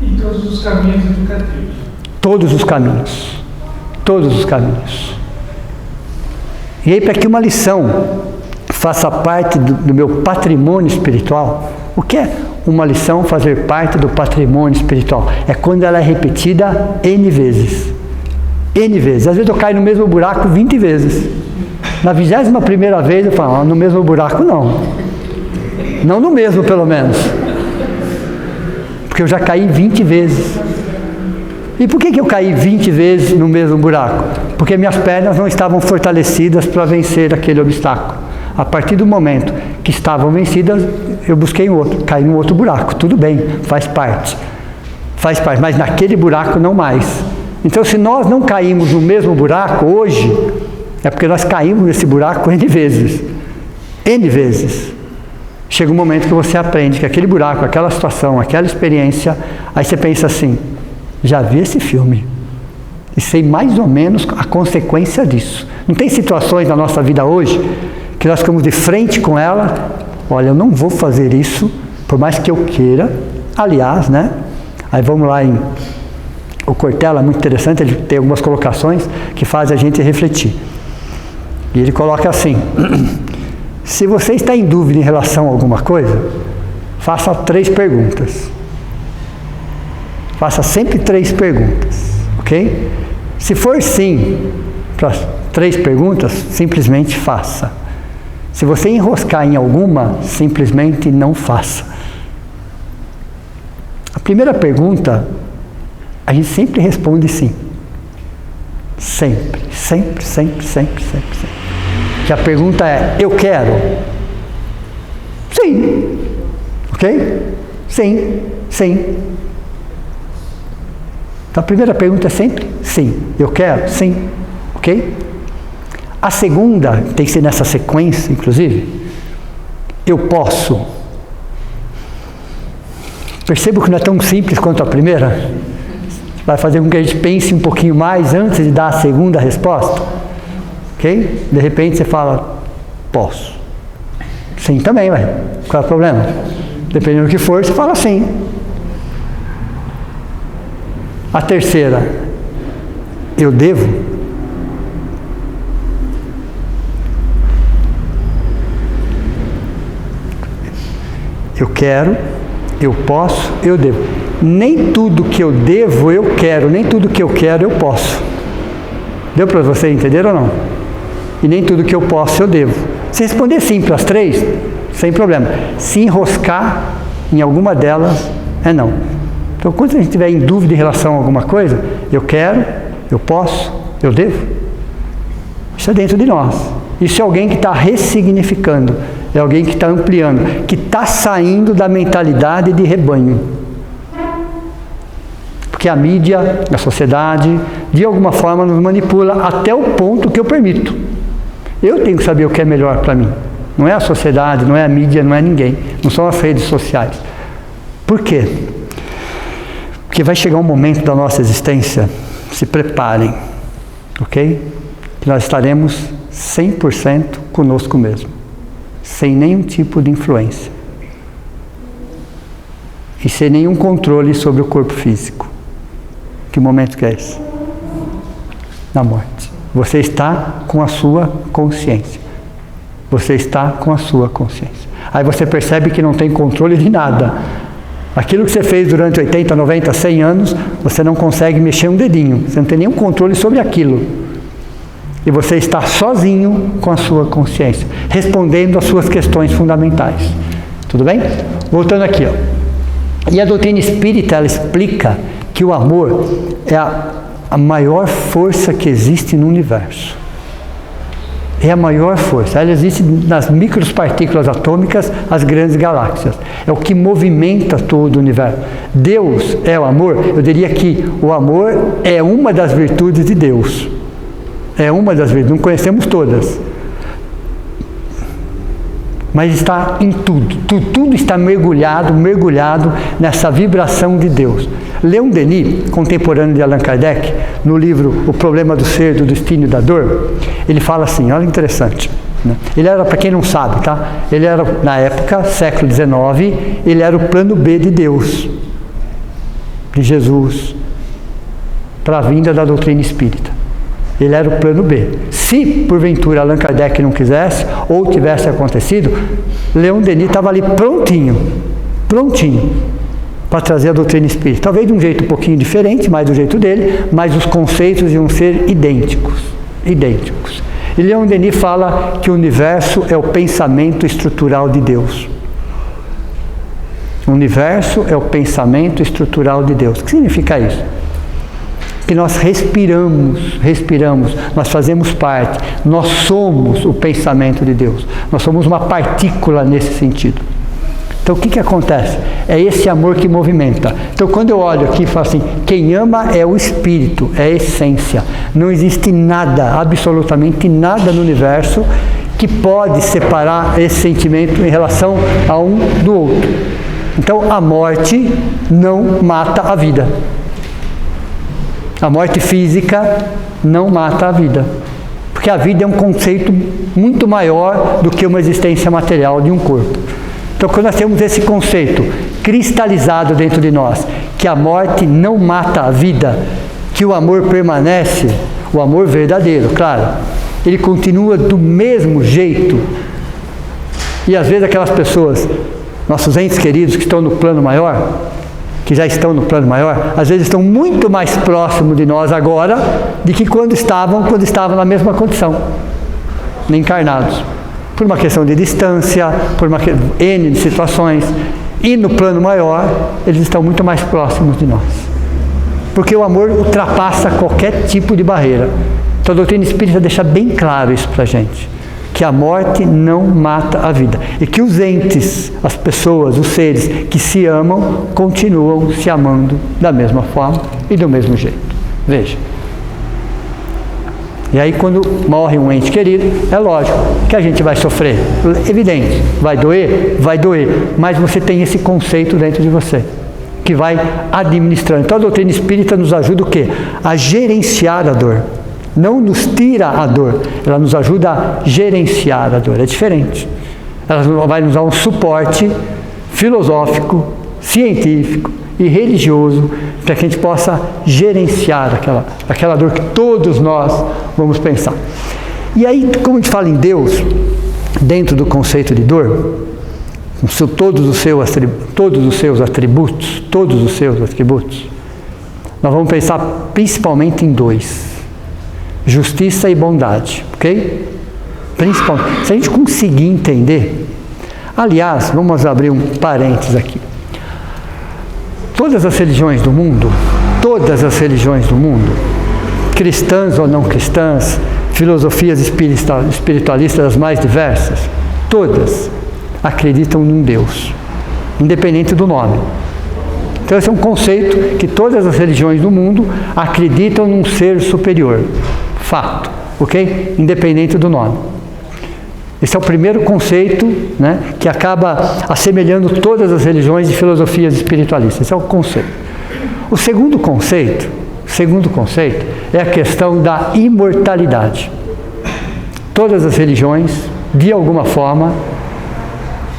E todos os caminhos educativos. Todos os caminhos. Todos os caminhos. E aí, para que uma lição faça parte do meu patrimônio espiritual, o que é uma lição fazer parte do patrimônio espiritual? É quando ela é repetida N vezes. N vezes. Às vezes eu caio no mesmo buraco 20 vezes. Na 21ª vez eu falo, no mesmo buraco não. Não no mesmo, pelo menos. Porque eu já caí 20 vezes. E por que eu caí 20 vezes no mesmo buraco? Porque minhas pernas não estavam fortalecidas para vencer aquele obstáculo. A partir do momento que estavam vencidas, eu busquei um outro, caí num outro buraco. Tudo bem, faz parte, mas naquele buraco não mais. Então, se nós não caímos no mesmo buraco hoje, é porque nós caímos nesse buraco N vezes. N vezes. Chega um momento que você aprende que aquele buraco, aquela situação, aquela experiência, aí você pensa assim, já vi esse filme e sei mais ou menos a consequência disso. Não tem situações na nossa vida hoje que nós ficamos de frente com ela, olha, eu não vou fazer isso, por mais que eu queira. Aliás, né? Aí vamos lá o Cortella é muito interessante, ele tem algumas colocações que fazem a gente refletir. E ele coloca assim, se você está em dúvida em relação a alguma coisa, faça 3 perguntas. Faça sempre 3 perguntas, ok? Se for sim para as 3 perguntas, simplesmente faça. Se você enroscar em alguma, simplesmente não faça. A primeira pergunta, a gente sempre responde sim. Sempre. Que a pergunta é, eu quero? Sim. Ok? Sim. Então a primeira pergunta é sempre sim. Eu quero? Sim. Ok? A segunda, tem que ser nessa sequência, inclusive, eu posso. Percebo que não é tão simples quanto a primeira. Vai fazer com que a gente pense um pouquinho mais antes de dar a segunda resposta. Ok? De repente você fala, posso. Sim também, vai. Qual é o problema? Dependendo do que for, você fala sim. A terceira, eu devo? Eu quero, eu posso, eu devo. nem tudo que eu devo eu quero, nem tudo que eu quero eu posso. Deu para você entender ou não? E nem tudo que eu posso eu devo. Se responder sim para as três, sem problema. Se enroscar em alguma delas, é não. Então, quando a gente estiver em dúvida em relação a alguma coisa, eu quero, eu posso, eu devo. Isso é dentro de nós. Isso é alguém que está ressignificando, é alguém que está ampliando, que está saindo da mentalidade de rebanho. Porque a mídia, a sociedade, de alguma forma nos manipula até o ponto que eu permito. Eu tenho que saber o que é melhor para mim. Não é a sociedade, não é a mídia, não é ninguém. Não são as redes sociais. Por quê? Porque vai chegar um momento da nossa existência, se preparem, ok? Que nós estaremos 100% conosco mesmo, sem nenhum tipo de influência e sem nenhum controle sobre o corpo físico. Que momento que é esse? Na morte. Você está com a sua consciência. Você está com a sua consciência. Aí você percebe que não tem controle de nada. Aquilo que você fez durante 80, 90, 100 anos, você não consegue mexer um dedinho. Você não tem nenhum controle sobre aquilo. E você está sozinho com a sua consciência, respondendo às suas questões fundamentais. Tudo bem? Voltando aqui, ó. E a doutrina espírita, ela explica que o amor é a maior força que existe no universo. É a maior força. Ela existe nas micropartículas atômicas, as grandes galáxias. É o que movimenta todo o universo. Deus é o amor. Eu diria que o amor é uma das virtudes de Deus. É uma das virtudes. Não conhecemos todas. Mas está em tudo. Tudo está mergulhado nessa vibração de Deus. Leon Denis, contemporâneo de Allan Kardec, no livro O Problema do Ser, do Destino e da Dor, ele fala assim, olha interessante, né? Ele era, para quem não sabe, tá? Ele era, na época, século XIX, ele era o plano B de Deus, de Jesus, para a vinda da doutrina espírita. Ele era o plano B. Se, porventura, Allan Kardec não quisesse, ou tivesse acontecido, Leon Denis estava ali prontinho, para trazer a doutrina espírita. Talvez de um jeito um pouquinho diferente, mais do jeito dele, mas os conceitos iam ser idênticos. E Leon Denis fala que o universo é o pensamento estrutural de Deus. O universo é o pensamento estrutural de Deus. O que significa isso? Que nós respiramos, nós fazemos parte, nós somos o pensamento de Deus. Nós somos uma partícula nesse sentido. Então, o que acontece? É esse amor que movimenta. Então, quando eu olho aqui e falo assim, quem ama é o Espírito, é a essência. Não existe nada, absolutamente nada no universo que pode separar esse sentimento em relação a um do outro. Então, a morte não mata a vida. A morte física não mata a vida. Porque a vida é um conceito muito maior do que uma existência material de um corpo. Então, quando nós temos esse conceito cristalizado dentro de nós, que a morte não mata a vida, que o amor permanece, o amor verdadeiro, claro, ele continua do mesmo jeito. E às vezes aquelas pessoas, nossos entes queridos que estão no plano maior, que já estão no plano maior, às vezes estão muito mais próximos de nós agora do que quando estavam na mesma condição, encarnados. Por uma questão de distância, por uma N de situações, e no plano maior, eles estão muito mais próximos de nós. Porque o amor ultrapassa qualquer tipo de barreira. Então a doutrina espírita deixa bem claro isso para a gente, que a morte não mata a vida. E que os entes, as pessoas, os seres que se amam, continuam se amando da mesma forma e do mesmo jeito. Veja. E aí quando morre um ente querido, é lógico que a gente vai sofrer. Evidente, vai doer, mas você tem esse conceito dentro de você, que vai administrando. Então a doutrina espírita nos ajuda o quê? A gerenciar a dor. Não nos tira a dor, ela nos ajuda a gerenciar a dor. É diferente. Ela vai nos dar um suporte filosófico, científico e religioso para que a gente possa gerenciar aquela dor que todos nós vamos pensar. E aí, como a gente fala em Deus, dentro do conceito de dor, todos os seus atributos, nós vamos pensar principalmente em 2: justiça e bondade, ok? Principalmente. Se a gente conseguir entender, aliás, vamos abrir um parênteses aqui. Todas as religiões do mundo, cristãs ou não cristãs, filosofias espiritualistas as mais diversas, todas acreditam num Deus, independente do nome. Então esse é um conceito que todas as religiões do mundo acreditam num ser superior. Fato, ok? Independente do nome. Esse é o primeiro conceito, né, que acaba assemelhando todas as religiões e filosofias espiritualistas. Esse é o conceito. O segundo conceito é a questão da imortalidade. Todas as religiões, de alguma forma,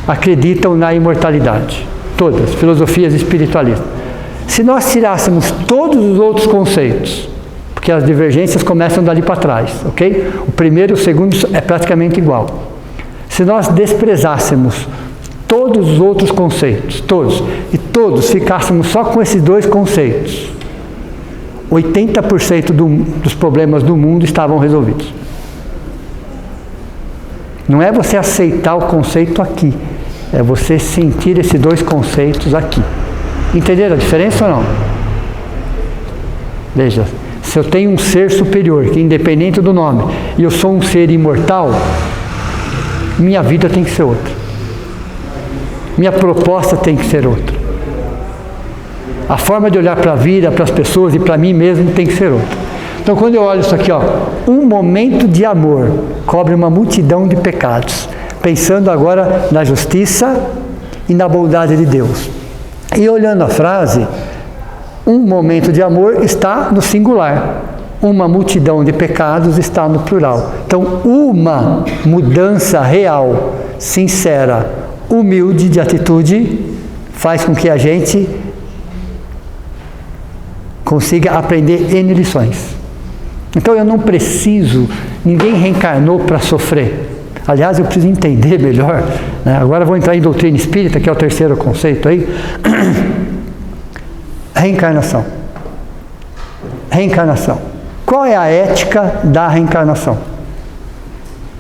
acreditam na imortalidade. Todas, filosofias espiritualistas. Se nós tirássemos todos os outros conceitos, porque as divergências começam dali para trás, ok? O primeiro e o segundo é praticamente igual. Se nós desprezássemos todos os outros conceitos, todos ficássemos só com esses 2 conceitos, 80% dos problemas do mundo estavam resolvidos. Não é você aceitar o conceito aqui, é você sentir esses 2 conceitos aqui. Entenderam a diferença ou não? Veja, se eu tenho um ser superior, que é independente do nome, e eu sou um ser imortal, minha vida tem que ser outra. Minha proposta tem que ser outra. A forma de olhar para a vida, para as pessoas e para mim mesmo tem que ser outra. Então quando eu olho isso aqui, um momento de amor cobre uma multidão de pecados, pensando agora na justiça e na bondade de Deus. E olhando a frase, um momento de amor está no singular, uma multidão de pecados está no plural. Então, uma mudança real, sincera, humilde de atitude, faz com que a gente consiga aprender N lições. Então, eu não preciso, ninguém reencarnou para sofrer. Aliás, eu preciso entender melhor, né? Agora vou entrar em doutrina espírita, que é o terceiro conceito aí. Reencarnação. Qual é a ética da reencarnação?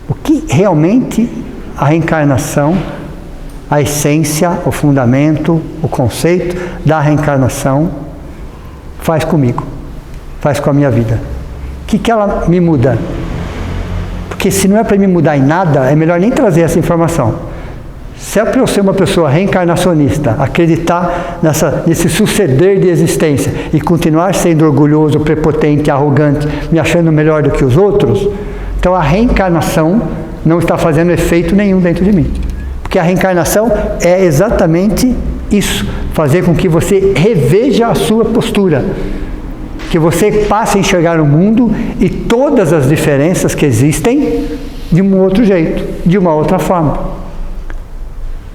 O que realmente a reencarnação, a essência, o fundamento, o conceito da reencarnação faz comigo, faz com a minha vida? O que ela me muda? Porque se não é para me mudar em nada, é melhor nem trazer essa informação. Se é para eu ser uma pessoa reencarnacionista, acreditar nesse suceder de existência e continuar sendo orgulhoso, prepotente, arrogante, me achando melhor do que os outros, então a reencarnação não está fazendo efeito nenhum dentro de mim. Porque a reencarnação é exatamente isso, fazer com que você reveja a sua postura, que você passe a enxergar o mundo e todas as diferenças que existem de um outro jeito, de uma outra forma.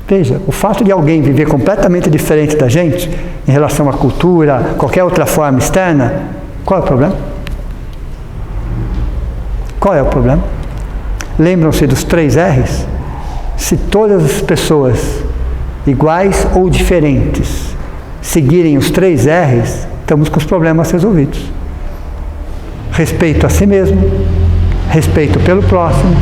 Veja, o fato de alguém viver completamente diferente da gente, em relação à cultura, qualquer outra forma externa, qual é o problema? Qual é o problema? Lembram-se dos 3 R's? Se todas as pessoas, iguais ou diferentes, seguirem os 3 R's, estamos com os problemas resolvidos. Respeito a si mesmo, respeito pelo próximo,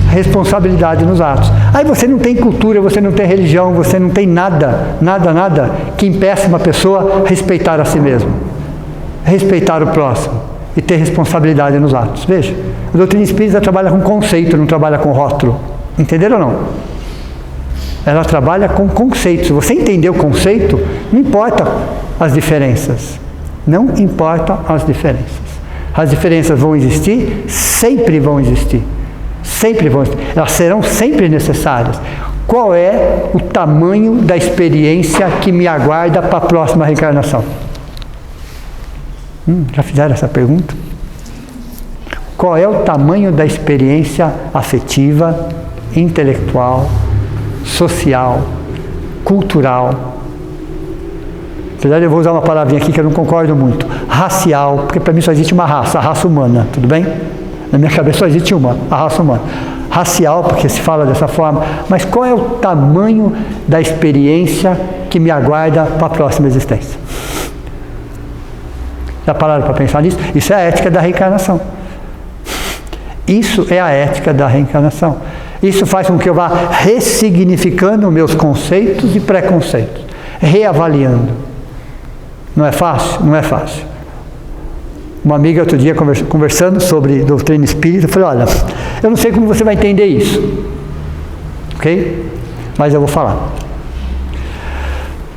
responsabilidade nos atos. Aí você não tem cultura, você não tem religião, você não tem nada que impeça uma pessoa respeitar a si mesmo, respeitar o próximo e ter responsabilidade nos atos. Veja, a doutrina espírita trabalha com conceito, não trabalha com rótulo. Entenderam ou não? Ela trabalha com conceitos. Se você entender o conceito, não importa as diferenças. Não importa as diferenças. As diferenças vão existir, sempre vão existir. Sempre vão existir. Elas serão sempre necessárias. Qual é o tamanho da experiência que me aguarda para a próxima reencarnação? Já fizeram essa pergunta? Qual é o tamanho da experiência afetiva, intelectual, social, cultural? Apesar de eu vou usar uma palavrinha aqui que eu não concordo muito. Racial, porque para mim só existe uma raça, a raça humana, tudo bem? Na minha cabeça só existe uma, a raça humana. racial, porque se fala dessa forma, mas qual é o tamanho da experiência que me aguarda para a próxima existência? Já pararam para pensar nisso? Isso é a ética da reencarnação. Isso é a ética da reencarnação. Isso faz com que eu vá ressignificando meus conceitos e preconceitos, reavaliando. Não é fácil? Não é fácil. Uma amiga outro dia conversando sobre doutrina espírita, eu falei, olha, eu não sei como você vai entender isso, ok? Mas eu vou falar.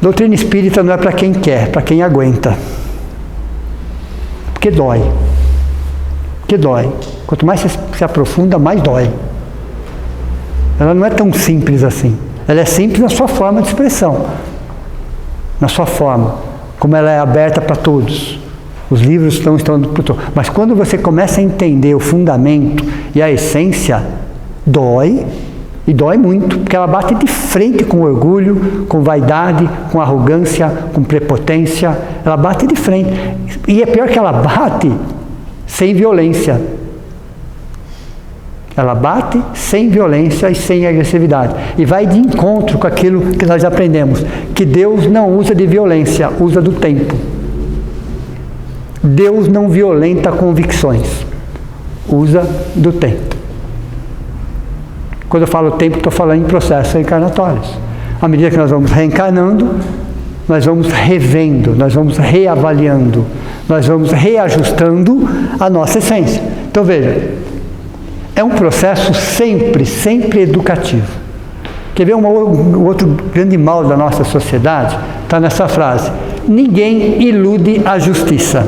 Doutrina espírita não é para quem quer, é para quem aguenta. Porque dói. Porque dói. Quanto mais você se aprofunda, mais dói. Ela não é tão simples assim. Ela é simples na sua forma de expressão. Na sua forma. Como ela é aberta para todos. Os livros estão para todos. Mas quando você começa a entender o fundamento e a essência, dói. E dói muito. Porque ela bate de frente com orgulho, com vaidade, com arrogância, com prepotência. Ela bate de frente. E é pior que ela bate sem violência. Ela bate sem violência e sem agressividade. E vai de encontro com aquilo que nós aprendemos. Que Deus não usa de violência, usa do tempo. Deus não violenta convicções. Usa do tempo. Quando eu falo tempo, estou falando em processos reencarnatórios. À medida que nós vamos reencarnando, nós vamos revendo, nós vamos reavaliando, nós vamos reajustando a nossa essência. Então veja, é um processo sempre educativo. Quer ver um outro grande mal da nossa sociedade? Está nessa frase. Ninguém ilude a justiça.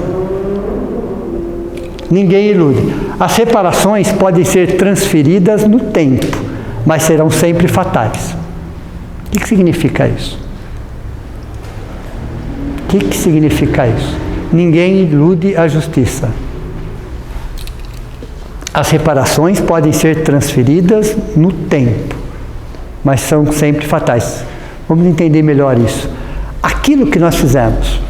Ninguém ilude. As reparações podem ser transferidas no tempo, mas serão sempre fatais. O que significa isso? O que significa isso? Ninguém ilude a justiça. As reparações podem ser transferidas no tempo, mas são sempre fatais. Vamos entender melhor isso. Aquilo que nós fizemos.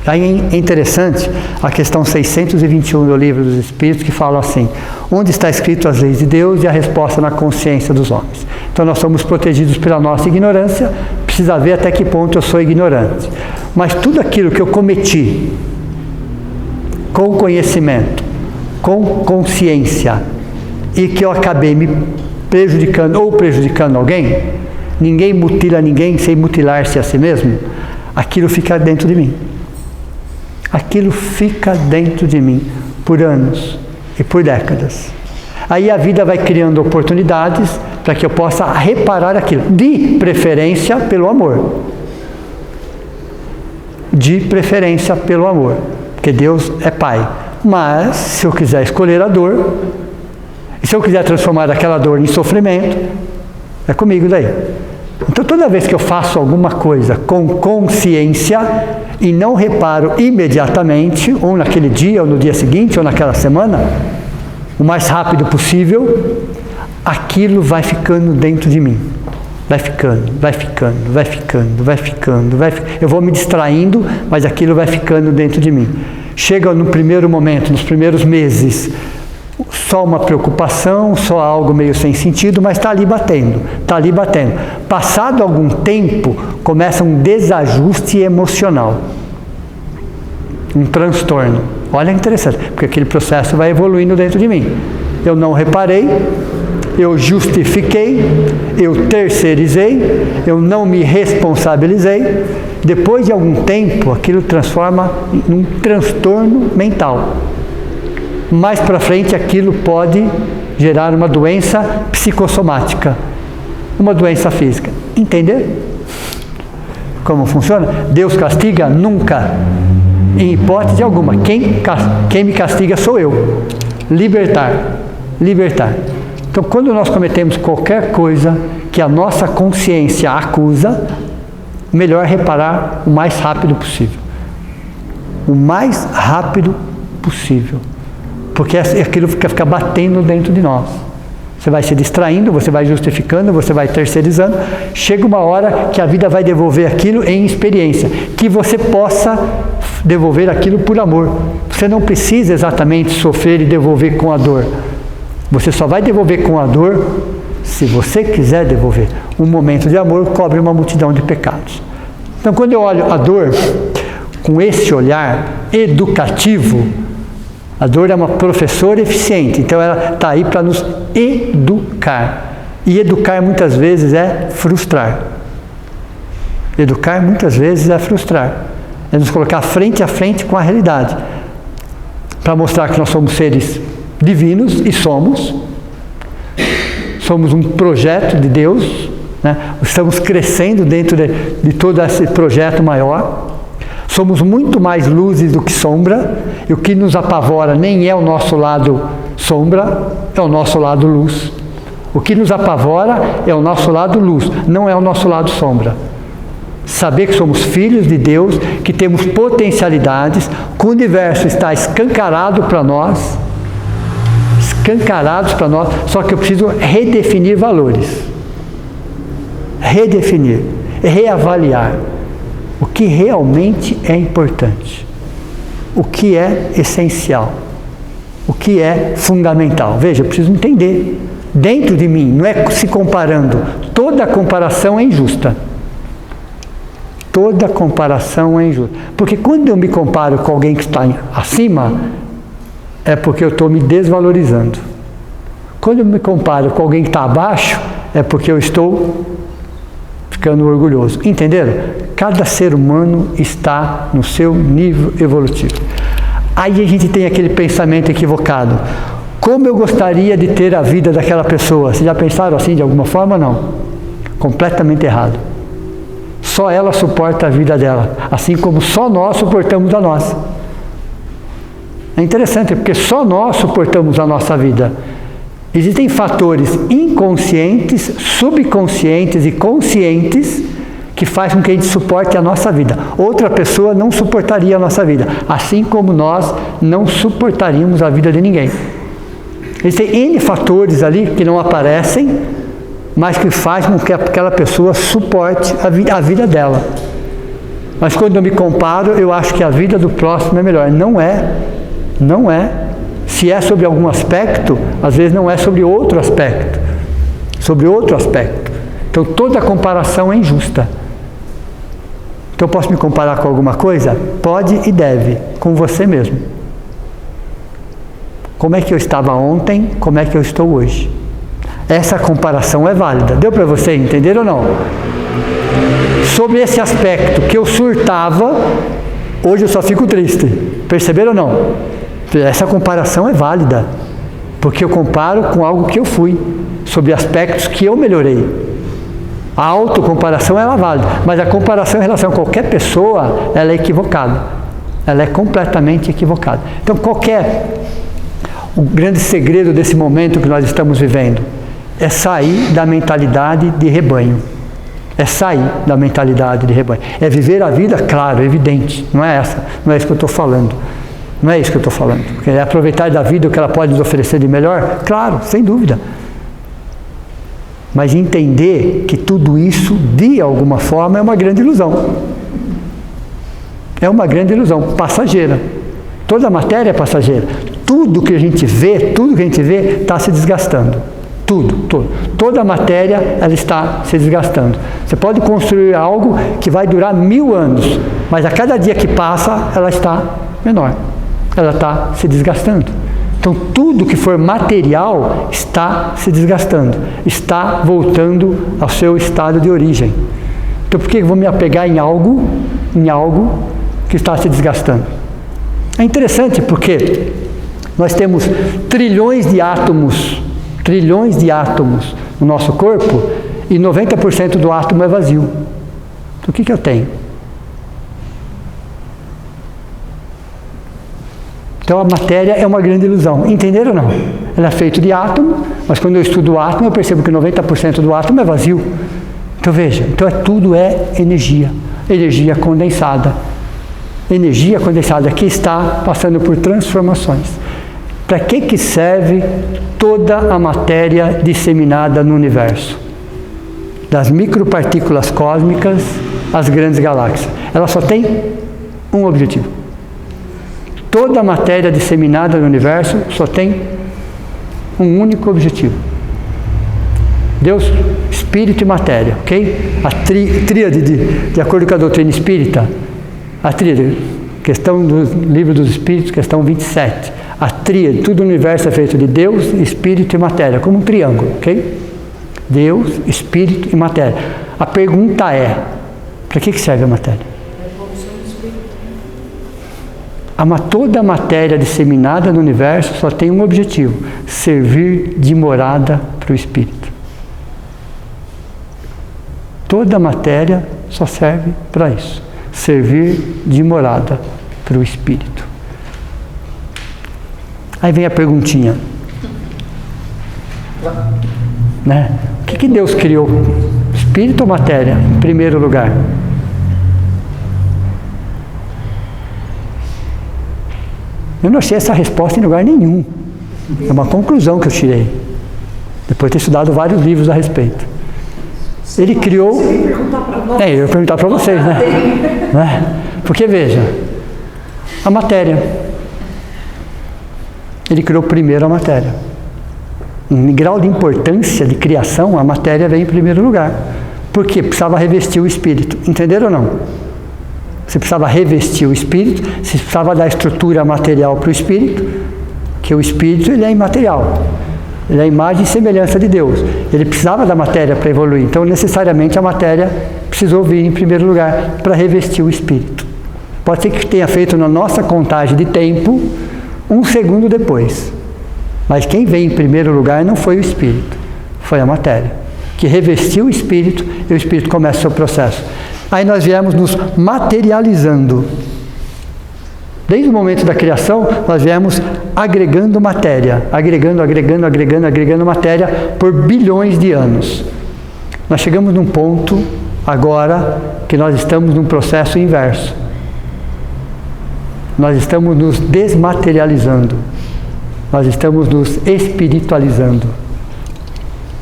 Aí é interessante a questão 621 do Livro dos Espíritos, que fala assim: onde está escrito as leis de Deus e a resposta na consciência dos homens. Então nós somos protegidos pela nossa ignorância, precisa ver até que ponto eu sou ignorante. Mas tudo aquilo que eu cometi com conhecimento, com consciência, e que eu acabei me prejudicando ou prejudicando alguém, ninguém mutila ninguém sem mutilar-se a si mesmo, aquilo fica dentro de mim. Aquilo fica dentro de mim por anos e por décadas. Aí a vida vai criando oportunidades para que eu possa reparar aquilo, de preferência pelo amor. De preferência pelo amor, porque Deus é Pai. Mas, se eu quiser escolher a dor, e se eu quiser transformar aquela dor em sofrimento, é comigo daí. Então, toda vez que eu faço alguma coisa com consciência e não reparo imediatamente, ou naquele dia, ou no dia seguinte, ou naquela semana, o mais rápido possível, aquilo vai ficando dentro de mim. Vai ficando. Eu vou me distraindo, mas aquilo vai ficando dentro de mim. Chega no primeiro momento, nos primeiros meses, só uma preocupação, só algo meio sem sentido, mas está ali batendo. Passado algum tempo, começa um desajuste emocional. Um transtorno. Olha que interessante, porque aquele processo vai evoluindo dentro de mim. Eu não reparei, eu justifiquei, eu terceirizei, eu não me responsabilizei. Depois de algum tempo, aquilo transforma num transtorno mental. Mais para frente, aquilo pode gerar uma doença psicossomática, uma doença física. Entender como funciona? Deus castiga? Nunca. Em hipótese alguma. Quem me castiga sou eu. Libertar. Então, quando nós cometemos qualquer coisa que a nossa consciência acusa, melhor reparar o mais rápido possível. O mais rápido possível. Porque aquilo fica batendo dentro de nós. Você vai se distraindo, você vai justificando, você vai terceirizando. Chega uma hora que a vida vai devolver aquilo em experiência. Que você possa devolver aquilo por amor. Você não precisa exatamente sofrer e devolver com a dor. Você só vai devolver com a dor se você quiser devolver. Um momento de amor cobre uma multidão de pecados. Então, quando eu olho a dor com esse olhar educativo, a dor é uma professora eficiente, então ela está aí para nos educar. E educar muitas vezes é frustrar. Educar muitas vezes é frustrar. É nos colocar frente a frente com a realidade. Para mostrar que nós somos seres divinos, e somos um projeto de Deus, né? Estamos crescendo dentro de todo esse projeto maior, somos muito mais luzes do que sombra, e o que nos apavora nem é o nosso lado sombra, é o nosso lado luz. O que nos apavora é o nosso lado luz, não é o nosso lado sombra. Saber que somos filhos de Deus, que temos potencialidades, que o universo está escancarados para nós, só que eu preciso redefinir valores, redefinir, reavaliar o que realmente é importante, o que é essencial, o que é fundamental. Veja, eu preciso entender dentro de mim, não é se comparando, toda comparação é injusta. Toda comparação é injusta. Porque quando eu me comparo com alguém que está acima, é porque eu estou me desvalorizando. Quando eu me comparo com alguém que está abaixo, é porque eu estou ficando orgulhoso. Entenderam? Cada ser humano está no seu nível evolutivo. Aí a gente tem aquele pensamento equivocado. Como eu gostaria de ter a vida daquela pessoa? Vocês já pensaram assim de alguma forma? Não. Completamente errado. Só ela suporta a vida dela, assim como só nós suportamos a nossa. É interessante, porque só nós suportamos a nossa vida. Existem fatores inconscientes, subconscientes e conscientes que fazem com que a gente suporte a nossa vida. Outra pessoa não suportaria a nossa vida, assim como nós não suportaríamos a vida de ninguém. Existem N fatores ali que não aparecem, mas que faz com que aquela pessoa suporte a vida dela. Mas quando eu me comparo, eu acho que a vida do próximo é melhor. Não é. Se é sobre algum aspecto, às vezes não é sobre outro aspecto. Então toda comparação é injusta. Então posso me comparar com alguma coisa? Pode e deve, com você mesmo. Como é que eu estava ontem, como é que eu estou hoje? Essa comparação é válida. Deu para você entender ou não? Sobre esse aspecto que eu surtava, hoje eu só fico triste. Perceberam ou não? Essa comparação é válida, porque eu comparo com algo que eu fui, sobre aspectos que eu melhorei. A autocomparação é válida, mas a comparação em relação a qualquer pessoa, ela é equivocada. Ela é completamente equivocada. Então, o grande segredo desse momento que nós estamos vivendo é sair da mentalidade de rebanho. É viver a vida, claro, evidente. Não é isso que eu estou falando. Porque é aproveitar da vida o que ela pode nos oferecer de melhor? Claro, sem dúvida. Mas entender que tudo isso, de alguma forma, é uma grande ilusão. É uma grande ilusão, passageira. Toda a matéria é passageira. Tudo que a gente vê está se desgastando. Tudo. Toda a matéria, ela está se desgastando. Você pode construir algo que vai durar 1000 anos, mas a cada dia que passa, ela está menor. Ela está se desgastando. Então, tudo que for material está se desgastando, está voltando ao seu estado de origem. Então, por que eu vou me apegar em algo que está se desgastando? É interessante porque nós temos trilhões de átomos no nosso corpo e 90% do átomo é vazio. Então, o que eu tenho? Então a matéria é uma grande ilusão. Entenderam ou não? Ela é feita de átomo, mas quando eu estudo o átomo, eu percebo que 90% do átomo é vazio. Então veja, tudo é energia. Energia condensada. Energia condensada que está passando por transformações. Para que serve toda a matéria disseminada no universo? Das micropartículas cósmicas às grandes galáxias. Ela só tem um objetivo. Toda a matéria disseminada no universo só tem Um único objetivo. Deus, espírito e matéria, ok? A tríade, de acordo com a doutrina espírita, a tríade, questão do livro dos Espíritos, questão 27. A tríade, tudo no universo é feito de Deus, espírito e matéria, como um triângulo, ok? Deus, espírito e matéria. A pergunta é, para que serve a matéria? Toda a matéria disseminada no universo só tem um objetivo: servir de morada para o espírito. Toda a matéria só serve para isso: servir de morada para o espírito. Aí vem a perguntinha, né? O que Deus criou? Espírito ou matéria, em primeiro lugar? Eu não achei essa resposta em lugar nenhum. É uma conclusão que eu tirei, depois de ter estudado vários livros a respeito. Ele criou... eu ia perguntar para vocês, né? Porque, veja, a matéria. Ele criou primeiro a matéria. Em grau de importância de criação, a matéria vem em primeiro lugar. Por quê? Precisava revestir o espírito. Entenderam ou não? Você precisava revestir o espírito, você precisava dar estrutura material para o espírito, que o espírito ele é imaterial. Ele é a imagem e semelhança de Deus. Ele precisava da matéria para evoluir. Então, necessariamente, a matéria precisou vir em primeiro lugar para revestir o espírito. Pode ser que tenha feito na nossa contagem de tempo 1 segundo depois. Mas quem veio em primeiro lugar não foi o espírito, foi a matéria, que revestiu o espírito e o espírito começa o seu processo. Aí nós viemos nos materializando. Desde o momento da criação, nós viemos agregando matéria, agregando matéria por bilhões de anos. Nós chegamos num ponto, agora, que nós estamos num processo inverso. Nós estamos nos desmaterializando. Nós estamos nos espiritualizando.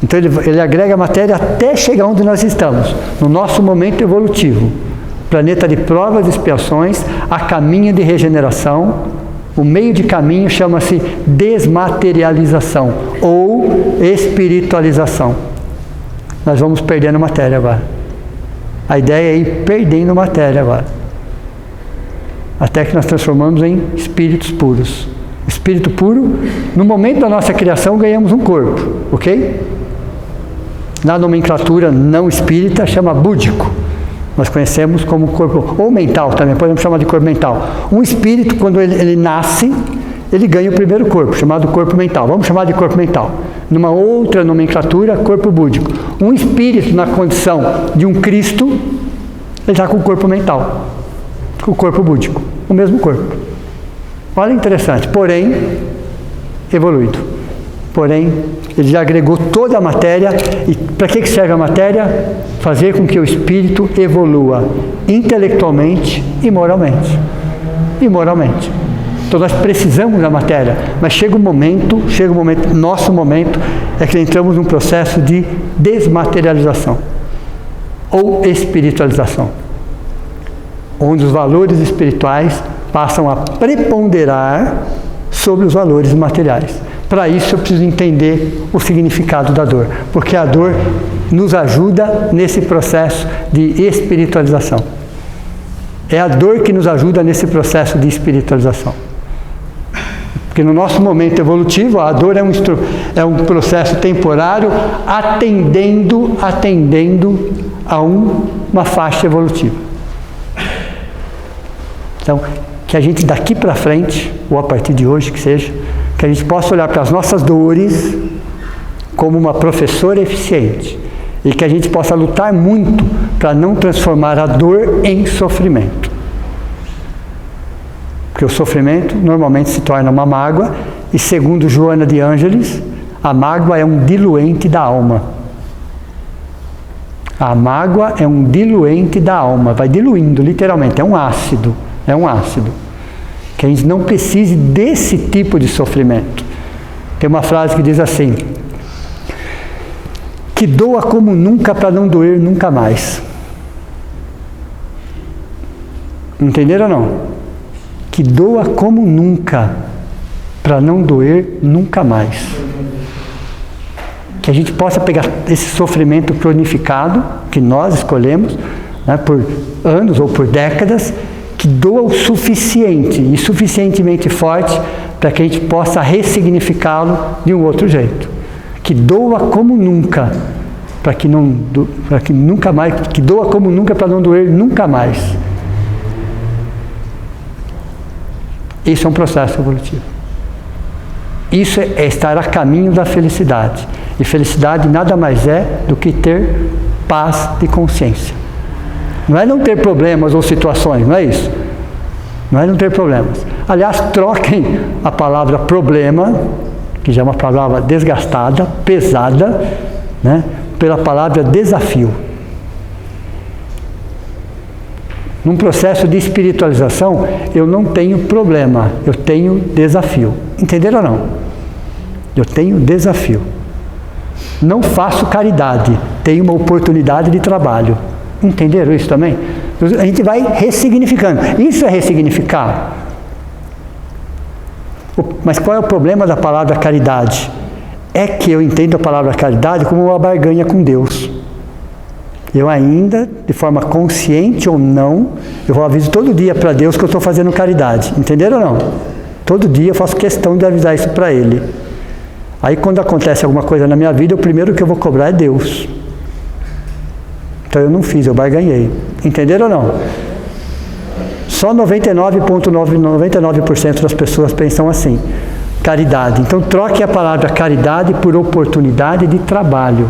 Então ele agrega matéria até chegar onde nós estamos, no nosso momento evolutivo. Planeta de provas e expiações, a caminho de regeneração. O meio de caminho chama-se desmaterialização ou espiritualização. Nós vamos perdendo matéria agora. A ideia é ir perdendo matéria agora, até que nós transformamos em espíritos puros. Espírito puro, no momento da nossa criação ganhamos um corpo, ok? Na nomenclatura não espírita chama búdico. Nós conhecemos como corpo, ou mental também, podemos chamar de corpo mental. Um espírito, quando ele nasce, ele ganha o primeiro corpo, chamado corpo mental. Vamos chamar de corpo mental. Numa outra nomenclatura, corpo búdico. Um espírito na condição de um Cristo, ele está com o corpo mental, com o corpo búdico, o mesmo corpo. Olha, interessante, porém, evoluído. Porém, ele já agregou toda a matéria. E para que serve a matéria? Fazer com que o espírito evolua intelectualmente e moralmente. Então nós precisamos da matéria, mas chega um momento, nosso momento, é que entramos num processo de desmaterialização ou espiritualização, onde os valores espirituais passam a preponderar sobre os valores materiais. Para isso eu preciso entender o significado da dor, porque a dor nos ajuda nesse processo de espiritualização. É a dor que nos ajuda nesse processo de espiritualização. Porque no nosso momento evolutivo, a dor é um processo temporário atendendo a uma faixa evolutiva. Então, que a gente daqui para frente, ou a partir de hoje que seja, que a gente possa olhar para as nossas dores como uma professora eficiente e que a gente possa lutar muito para não transformar a dor em sofrimento. Porque o sofrimento normalmente se torna uma mágoa e, segundo Joana de Ângeles, a mágoa é um diluente da alma. A mágoa é um diluente da alma, vai diluindo literalmente, é um ácido. Que a gente não precise desse tipo de sofrimento. Tem uma frase que diz assim: que doa como nunca para não doer nunca mais. Entenderam ou não? Que doa como nunca para não doer nunca mais. que a gente possa pegar esse sofrimento cronificado, que nós escolhemos, né, por anos ou por décadas, que doa o suficiente e suficientemente forte para que a gente possa ressignificá-lo de um outro jeito. Que doa como nunca, para que nunca mais, que doa como nunca para não doer nunca mais. Isso é um processo evolutivo. Isso é estar a caminho da felicidade. E felicidade nada mais é do que ter paz de consciência. Não é não ter problemas ou situações, não é isso. Não é não ter problemas. Aliás, troquem a palavra problema, que já é uma palavra desgastada, pesada, né, pela palavra desafio. Num processo de espiritualização, eu não tenho problema, eu tenho desafio. Entenderam ou não? Eu tenho desafio. Não faço caridade, tenho uma oportunidade de trabalho. Entenderam isso também? A gente vai ressignificando. Isso é ressignificar. Mas qual é o problema da palavra caridade? É que eu entendo a palavra caridade como uma barganha com Deus. Eu ainda, de forma consciente ou não, eu aviso todo dia para Deus que eu estou fazendo caridade. Entenderam ou não? Todo dia eu faço questão de avisar isso para Ele. Aí quando acontece alguma coisa na minha vida, o primeiro que eu vou cobrar é Deus. Então eu não fiz, eu barganhei. Entenderam ou não? Só 99,99% das pessoas pensam assim. Caridade. Então troque a palavra caridade por oportunidade de trabalho.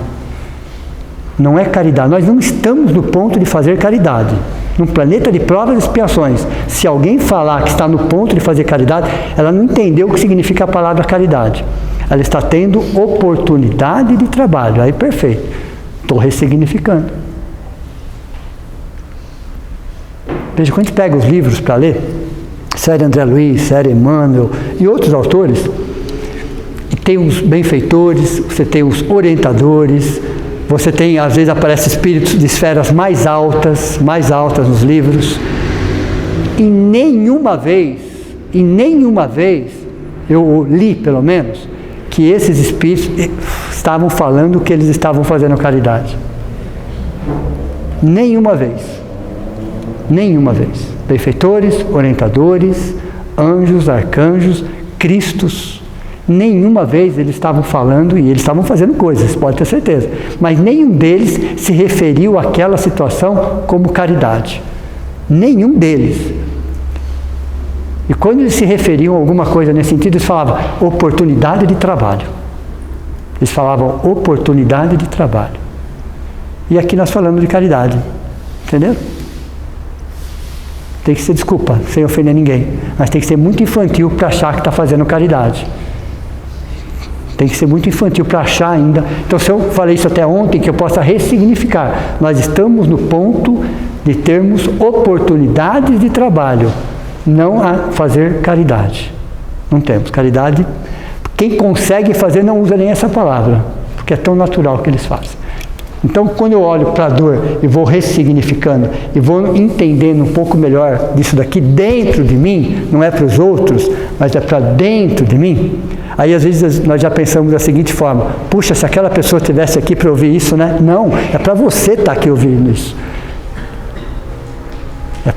Não é caridade. Nós não estamos no ponto de fazer caridade. Num planeta de provas e expiações. Se alguém falar que está no ponto de fazer caridade, ela não entendeu o que significa a palavra caridade. Ela está tendo oportunidade de trabalho. Aí perfeito. Estou ressignificando. Veja, quando a gente pega os livros para ler, série André Luiz, série Emmanuel e outros autores, e tem os benfeitores, você tem os orientadores, você tem, às vezes aparecem espíritos de esferas mais altas nos livros, e nenhuma vez, eu li pelo menos, que esses espíritos estavam falando que eles estavam fazendo caridade. Nenhuma vez. Benfeitores, orientadores, anjos, arcanjos, cristos, nenhuma vez eles estavam falando, e eles estavam fazendo coisas, pode ter certeza, mas nenhum deles se referiu àquela situação como caridade. Nenhum deles. E quando eles se referiam a alguma coisa nesse sentido, eles falavam oportunidade de trabalho. Eles falavam oportunidade de trabalho. E aqui nós falamos de caridade. Entendeu? Tem que ser, desculpa, sem ofender ninguém, mas tem que ser muito infantil para achar que está fazendo caridade. Tem que ser muito infantil para achar ainda. Então, se eu falei isso até ontem, que eu possa ressignificar. Nós estamos no ponto de termos oportunidades de trabalho, não a fazer caridade. Não temos caridade. Quem consegue fazer não usa nem essa palavra, porque é tão natural que eles fazem. Então, quando eu olho para a dor e vou ressignificando e vou entendendo um pouco melhor disso daqui dentro de mim, não é para os outros, mas é para dentro de mim, aí às vezes nós já pensamos da seguinte forma: puxa, se aquela pessoa estivesse aqui para ouvir isso, né? Não, é para você estar aqui ouvindo isso. É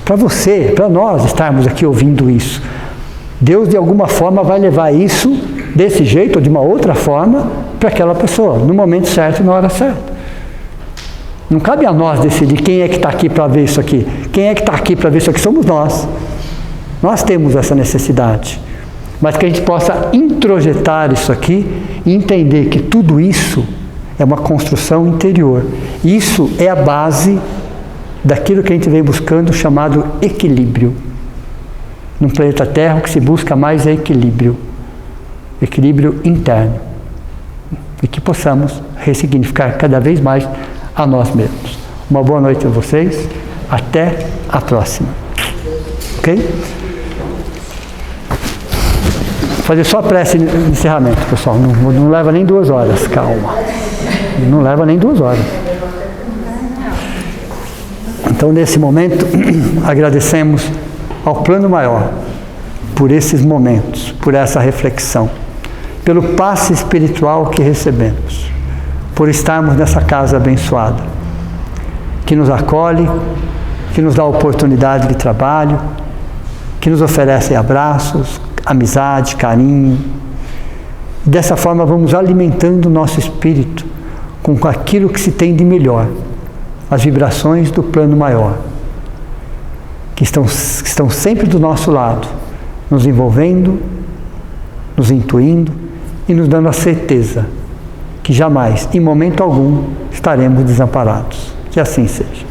para você, é para nós estarmos aqui ouvindo isso. Deus de alguma forma vai levar isso desse jeito ou de uma outra forma para aquela pessoa, no momento certo e na hora certa. Não cabe a nós decidir quem é que está aqui para ver isso aqui. Quem é que está aqui para ver isso aqui? Somos nós. Nós temos essa necessidade. Mas que a gente possa introjetar isso aqui e entender que tudo isso é uma construção interior. Isso é a base daquilo que a gente vem buscando, chamado equilíbrio. Num planeta Terra, o que se busca mais é equilíbrio. Equilíbrio interno. E que possamos ressignificar cada vez mais a nós mesmos. Uma boa noite a vocês. Até a próxima. Ok? Vou fazer só a prece de encerramento, pessoal. Não leva nem 2 horas. Calma. Não leva nem 2 horas. Então, nesse momento, agradecemos ao plano maior por esses momentos, por essa reflexão. pelo passe espiritual que recebemos, por estarmos nessa casa abençoada, que nos acolhe, que nos dá oportunidade de trabalho, que nos oferece abraços, amizade, carinho. Dessa forma vamos alimentando o nosso espírito com aquilo que se tem de melhor, as vibrações do plano maior, que estão sempre do nosso lado, nos envolvendo, nos intuindo e nos dando a certeza que jamais, em momento algum, estaremos desamparados. Que assim seja.